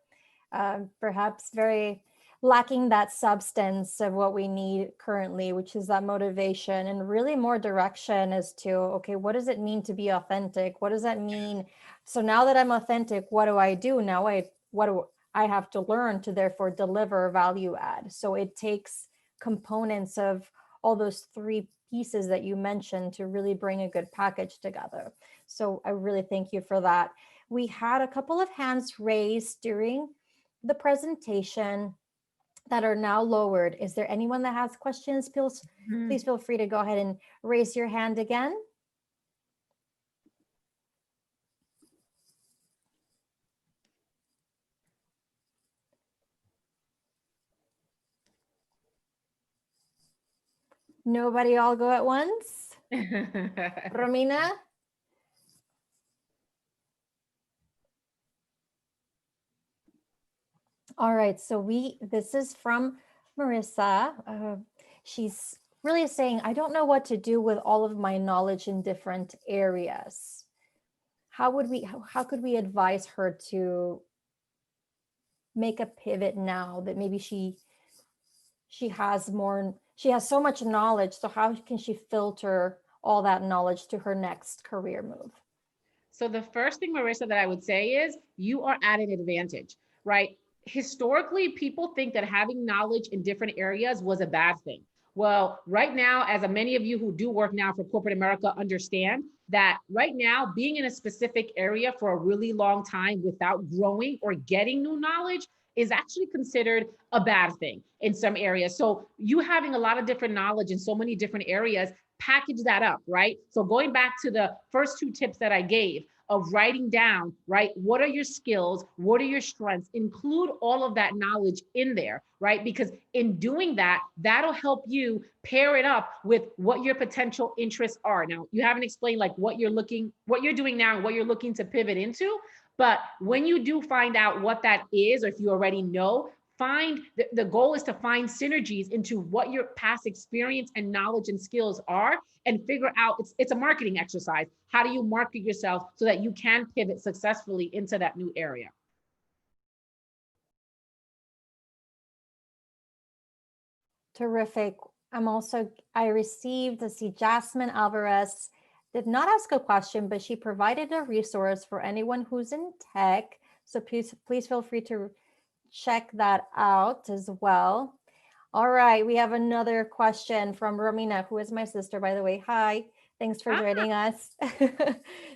perhaps very lacking that substance of what we need currently, which is that motivation and really more direction as to, okay, what does it mean to be authentic? What does that mean? So now that I'm authentic, what do I do now? What do I have to learn to therefore deliver value add? So it takes components of all those three pieces that you mentioned to really bring a good package together. So I really thank you for that. We had a couple of hands raised during the presentation that are now lowered. Is there anyone that has questions? Please feel free to go ahead and raise your hand again. Nobody all go at once? Romina? All right, so this is from Marissa. She's really saying, I don't know what to do with all of my knowledge in different areas. How could we advise her to make a pivot now that maybe she has so much knowledge, so how can she filter all that knowledge to her next career move? So the first thing, Marissa, that I would say is you are at an advantage, right? Historically, people think that having knowledge in different areas was a bad thing. Well, right now, as many of you who do work now for corporate America understand that right now, being in a specific area for a really long time without growing or getting new knowledge is actually considered a bad thing in some areas. So you having a lot of different knowledge in so many different areas, package that up, right? So going back to the first two tips that I gave of writing down, right? What are your skills? What are your strengths? Include all of that knowledge in there, right? Because in doing that, that'll help you pair it up with what your potential interests are. Now, you haven't explained like what you're doing now and what you're looking to pivot into. But when you do find out what that is, or if you already know, the goal is to find synergies into what your past experience and knowledge and skills are, and figure out, it's a marketing exercise. How do you market yourself so that you can pivot successfully into that new area? Terrific. I received, let's see, Jasmine Alvarez did not ask a question, but she provided a resource for anyone who's in tech. So please feel free to check that out as well. All right, we have another question from Romina, who is my sister, by the way. Hi, thanks for joining us.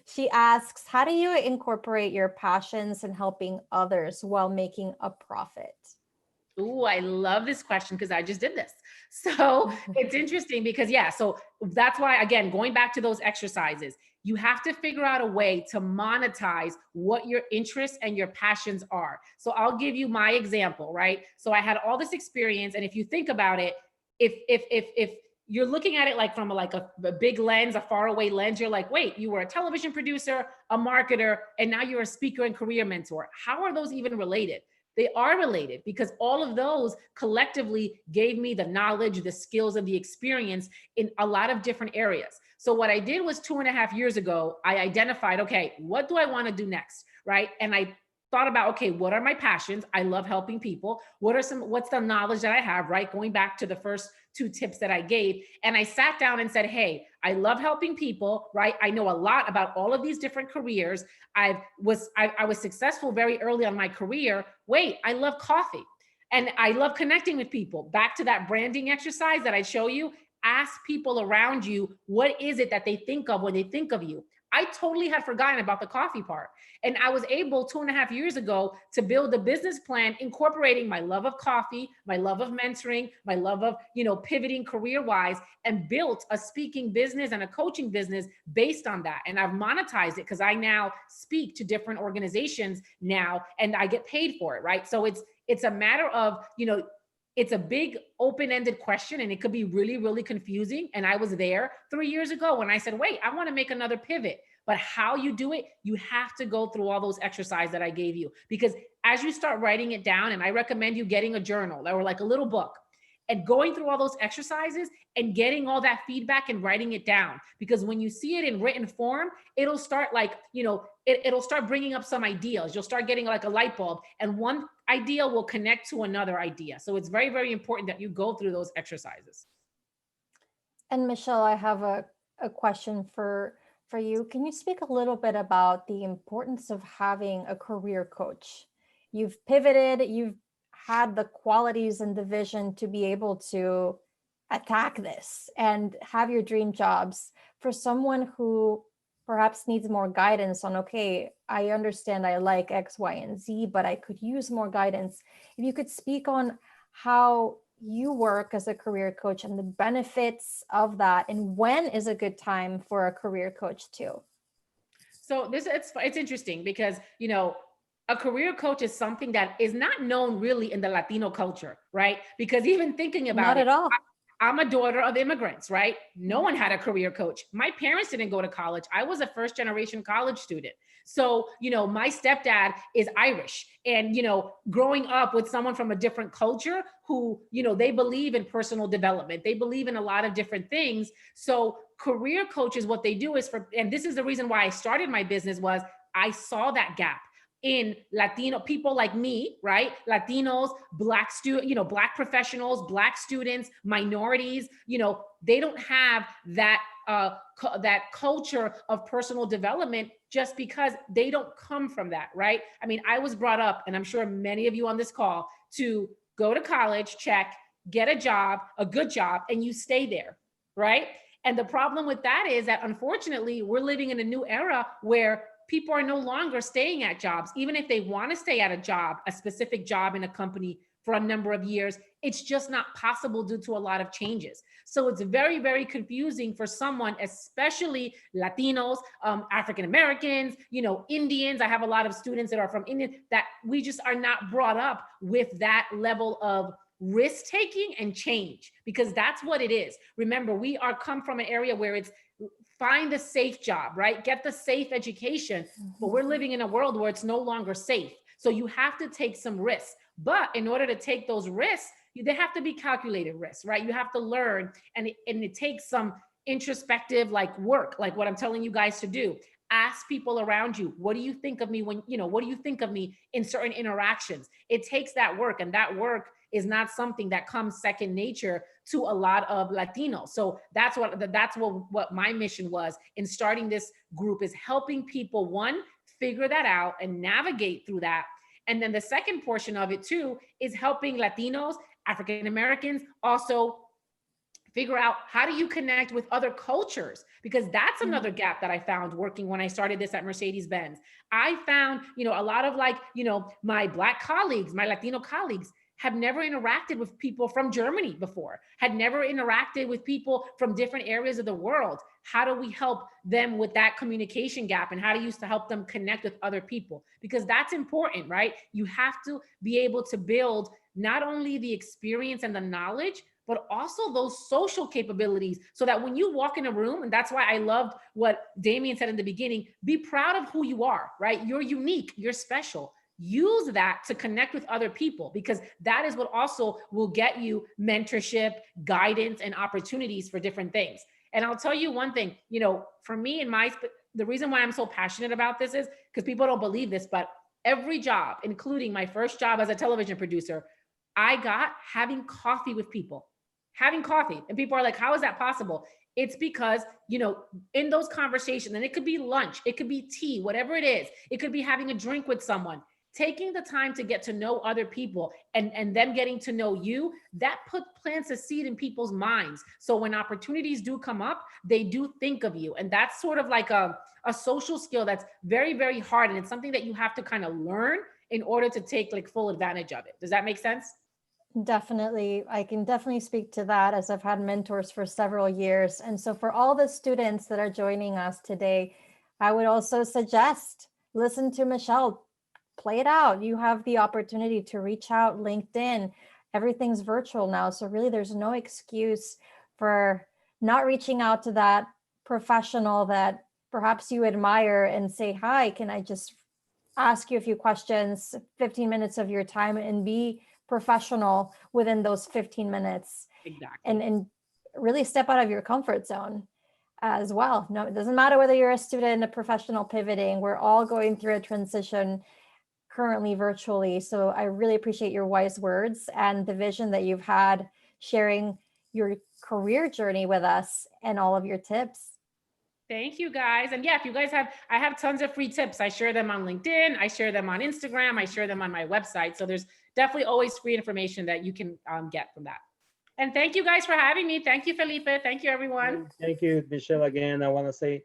She asks, how do you incorporate your passions in helping others while making a profit? Ooh, I love this question because I just did this. So it's interesting because, yeah, so that's why, again, going back to those exercises, you have to figure out a way to monetize what your interests and your passions are. So I'll give you my example, right? So I had all this experience, and if you think about it, if you're looking at it like from a big lens, a faraway lens, you're like, wait, you were a television producer, a marketer, and now you're a speaker and career mentor. How are those even related? They are related because all of those collectively gave me the knowledge, the skills, and the experience in a lot of different areas. So what I did was 2.5 years ago, I identified, okay, what do I want to do next, right? And I thought about, okay, what are my passions? I love helping people. What's the knowledge that I have, right? Going back to the first 2 tips that I gave. And I sat down and said, hey, I love helping people, right? I know a lot about all of these different careers. I was successful very early on my career. Wait, I love coffee and I love connecting with people. Back to that branding exercise that I show you, ask people around you, what is it that they think of when they think of you? I totally had forgotten about the coffee part. And I was able 2.5 years ago to build a business plan incorporating my love of coffee, my love of mentoring, my love of, pivoting career-wise, and built a speaking business and a coaching business based on that. And I've monetized it because I now speak to different organizations now and I get paid for it, right? So it's a matter of, it's a big open-ended question and it could be really, really confusing. And I was there 3 years ago when I said, wait, I want to make another pivot. But how you do it, you have to go through all those exercises that I gave you. Because as you start writing it down, and I recommend you getting a journal or like a little book and going through all those exercises and getting all that feedback and writing it down. Because when you see it in written form, it'll start it'll start bringing up some ideas. You'll start getting like a light bulb and one idea will connect to another idea. So it's very, very important that you go through those exercises. And Michelle, I have a question for you. Can you speak a little bit about the importance of having a career coach? You've pivoted, you've had the qualities and the vision to be able to attack this and have your dream jobs. For someone who perhaps needs more guidance on, okay, I understand I like X, Y, and Z, but I could use more guidance. If you could speak on how you work as a career coach and the benefits of that, and when is a good time for a career coach too? So it's interesting because, a career coach is something that is not known really in the Latino culture, right? Because even thinking about Not at all. I'm a daughter of immigrants, right? No one had a career coach. My parents didn't go to college. I was a first-generation college student. So, my stepdad is Irish. And, growing up with someone from a different culture who, they believe in personal development. They believe in a lot of different things. So career coaches, what they do is and this is the reason why I started my business, was I saw that gap in Latino people like me, right? Latinos, Black Black professionals, Black students, minorities, they don't have that that culture of personal development just because they don't come from that, right? I mean, I was brought up, and I'm sure many of you on this call, to go to college, check, get a job, a good job, and you stay there, right? And the problem with that is that unfortunately, we're living in a new era where people are no longer staying at jobs. Even if they want to stay at a job, a specific job in a company for a number of years, it's just not possible due to a lot of changes. So it's very, very confusing for someone, especially Latinos, African Americans, Indians. I have a lot of students that are from India, that we just are not brought up with that level of risk taking and change, because that's what it is. Remember, we are come from an area where it's find the safe job, right? Get the safe education, but we're living in a world where it's no longer safe. So you have to take some risks. But in order to take those risks, they have to be calculated risks, right? You have to learn, and it takes some introspective work, like what I'm telling you guys to do. Ask people around you, what do you think of me when, what do you think of me in certain interactions? It takes that work, and that work is not something that comes second nature to a lot of Latinos. So that's what my mission was in starting this group, is helping people, one, figure that out and navigate through that. And then the second portion of it too is helping Latinos, African Americans also figure out, how do you connect with other cultures? Because that's another gap that I found working when I started this at Mercedes-Benz. I found, a lot of my Black colleagues, my Latino colleagues, have never interacted with people from Germany before, had never interacted with people from different areas of the world. How do we help them with that communication gap? And how do you help them connect with other people? Because that's important, right? You have to be able to build not only the experience and the knowledge, but also those social capabilities, so that when you walk in a room, and that's why I loved what Damien said in the beginning, be proud of who you are, right? You're unique, you're special. Use that to connect with other people, because that is what also will get you mentorship, guidance, and opportunities for different things. And I'll tell you one thing, for me and the reason why I'm so passionate about this is because people don't believe this, but every job, including my first job as a television producer, I got having coffee with people, having coffee. And people are like, how is that possible? It's because, in those conversations, and it could be lunch, it could be tea, whatever it is, it could be having a drink with someone, taking the time to get to know other people and them getting to know you, that plants a seed in people's minds. So when opportunities do come up, they do think of you. And that's sort of like a social skill that's very, very hard. And it's something that you have to kind of learn in order to take full advantage of it. Does that make sense? Definitely. I can definitely speak to that, as I've had mentors for several years. And so for all the students that are joining us today, I would also suggest listen to Michelle. Play it out. You have the opportunity to reach out. LinkedIn, everything's virtual now. So really there's no excuse for not reaching out to that professional that perhaps you admire and say, hi, can I just ask you a few questions, 15 minutes of your time, and be professional within those 15 minutes. Exactly. And really step out of your comfort zone as well. No, it doesn't matter whether you're a student, a professional pivoting, we're all going through a transition currently virtually. So I really appreciate your wise words and the vision that you've had sharing your career journey with us and all of your tips. Thank you guys. And yeah, if you guys I have tons of free tips. I share them on LinkedIn. I share them on Instagram. I share them on my website. So there's definitely always free information that you can get from that. And thank you guys for having me. Thank you, Felipe. Thank you, everyone. Thank you, Michelle. Again, I want to say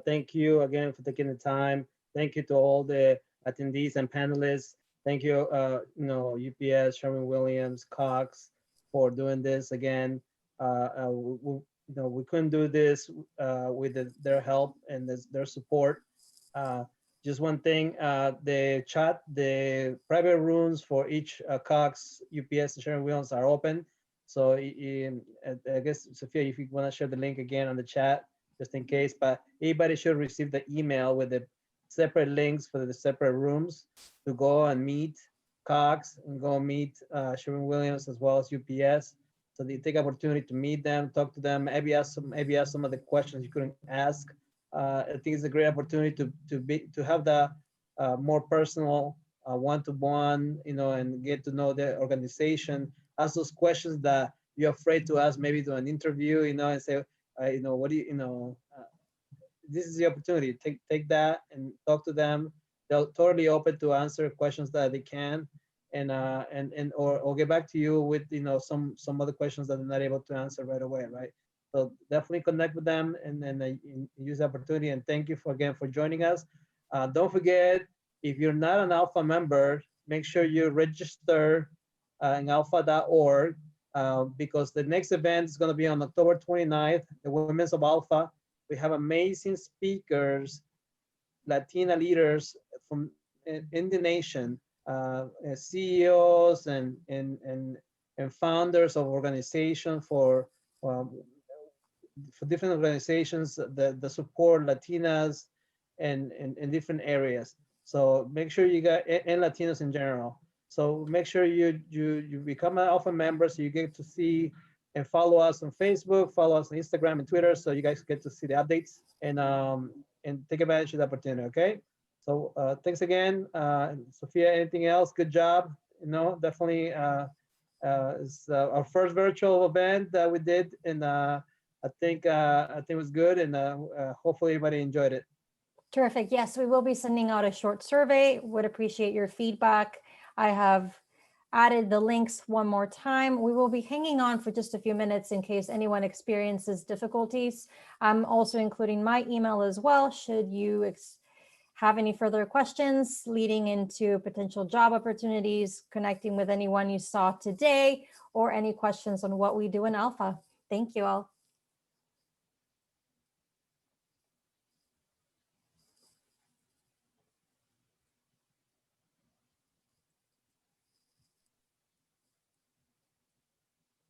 thank you again for taking the time. Thank you to all the attendees and panelists. Thank you, UPS, Sherwin-Williams, Cox, for doing this again. We couldn't do this with their help and their support. Just one thing, the private rooms for each Cox, UPS, and Sherwin-Williams are open. So I guess, Sophia, if you want to share the link again on the chat, just in case, but everybody should receive the email with the separate links for the separate rooms to go and meet Cox and go meet Sherwin-Williams as well as UPS. So they take opportunity to meet them, talk to them, maybe ask some of the questions you couldn't ask. I think it's a great opportunity to have the more personal one-to-one, and get to know the organization. Ask those questions that you're afraid to ask, maybe to an interview, and say, what do this is the opportunity. Take that and talk to them. They're totally open to answer questions that they can, and or get back to you with some other questions that they're not able to answer right away, right? So definitely connect with them and then use the opportunity. And thank you again for joining us. Don't forget, if you're not an Alpha member, make sure you register in alpha.org because the next event is going to be on October 29th, the Women's of Alpha. We have amazing speakers, Latina leaders from in the nation, CEOs and founders of organizations for different organizations that support Latinas in different areas. So make sure you got, and Latinos in general. So make sure you become an Alpha member so you get to see and follow us on Facebook, follow us on Instagram and Twitter, so you guys get to see the updates and take advantage of the opportunity. Okay. So thanks again, Sophia. Anything else? Good job. Definitely. It's our first virtual event that we did, and I think it was good, and hopefully everybody enjoyed it. Terrific. Yes, we will be sending out a short survey. Would appreciate your feedback. I have added the links one more time. We will be hanging on for just a few minutes in case anyone experiences difficulties. I'm also including my email as well, should you have any further questions leading into potential job opportunities, connecting with anyone you saw today, or any questions on what we do in Alpha. Thank you all.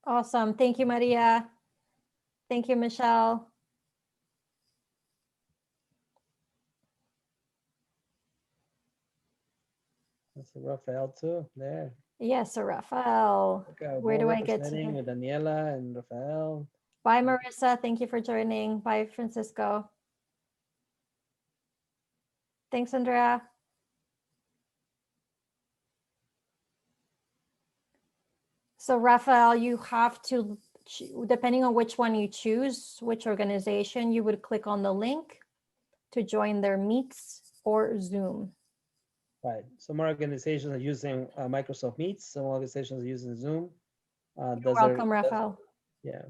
Awesome. Thank you, Maria. Thank you, Michelle. That's Rafael too, there. Yes, so Rafael. Okay, Where do I get to? with Daniela and Rafael. Bye, Marissa. Thank you for joining. Bye, Francisco. Thanks, Andrea. So Rafael, you have to, depending on which one you choose, which organization, you would click on the link to join their Meets or Zoom. Right. Some organizations are using Microsoft Meets. Some organizations are using Zoom. You're welcome, Rafael. Yeah.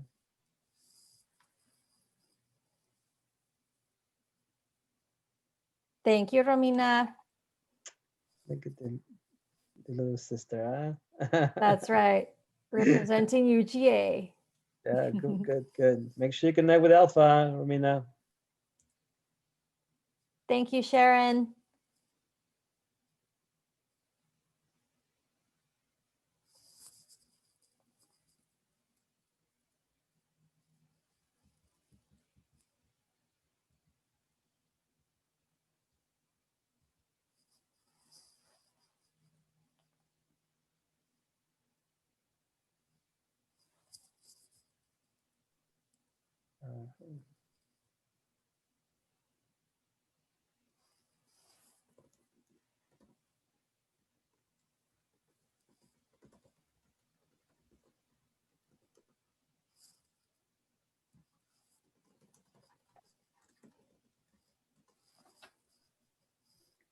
Thank you, Romina. Look at the little sister, huh? That's right. Representing UGA. Yeah, good. Make sure you connect with Alpha, Romina. Thank you, Sharon.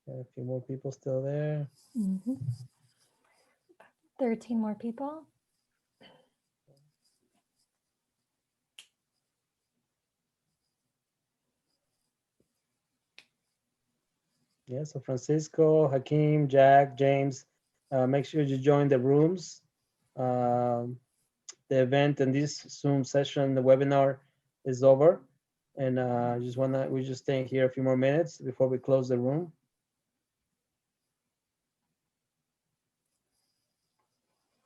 A few more people still there. 13 more people. Yeah, so Francisco, Hakeem, Jack, James, make sure you join the rooms. The event and this Zoom session, the webinar is over. And we're just staying here a few more minutes before we close the room.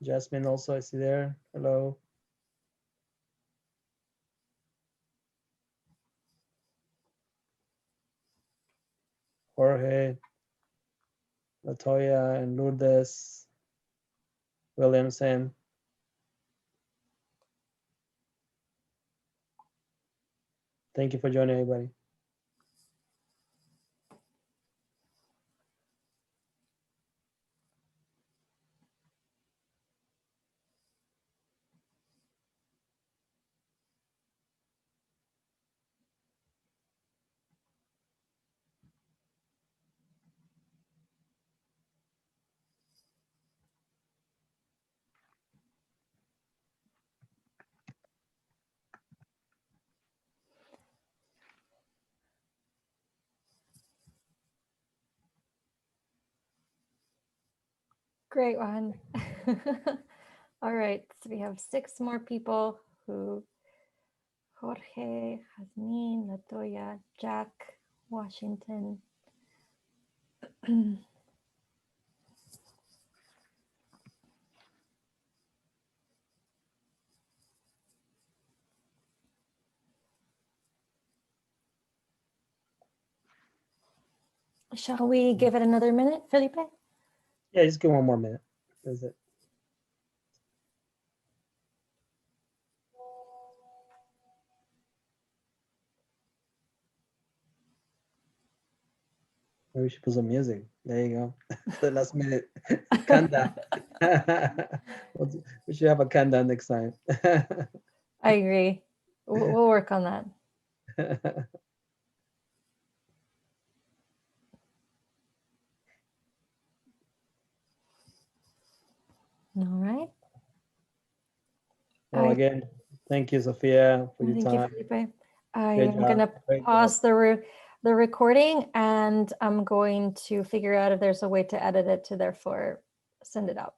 Jasmine also, I see there. Hello. Jorge, Latoya, and Lourdes Williamson. Thank you for joining, everybody. Great one. All right, so we have 6 more people who, Jorge, Jasmine, Latoya, Jack, Washington. Shall we give it another minute, Felipe? Yeah, just give 1 more minute. That's it. Maybe we should put some music. There you go. The last minute. Countdown. We should have a countdown next time. I agree. We'll work on that. All right. Well, again, thank you, Sophia, for your Thank you, time. Felipe. I Great am going job. to Great job. pause the recording, and I'm going to figure out if there's a way to edit it to therefore send it out.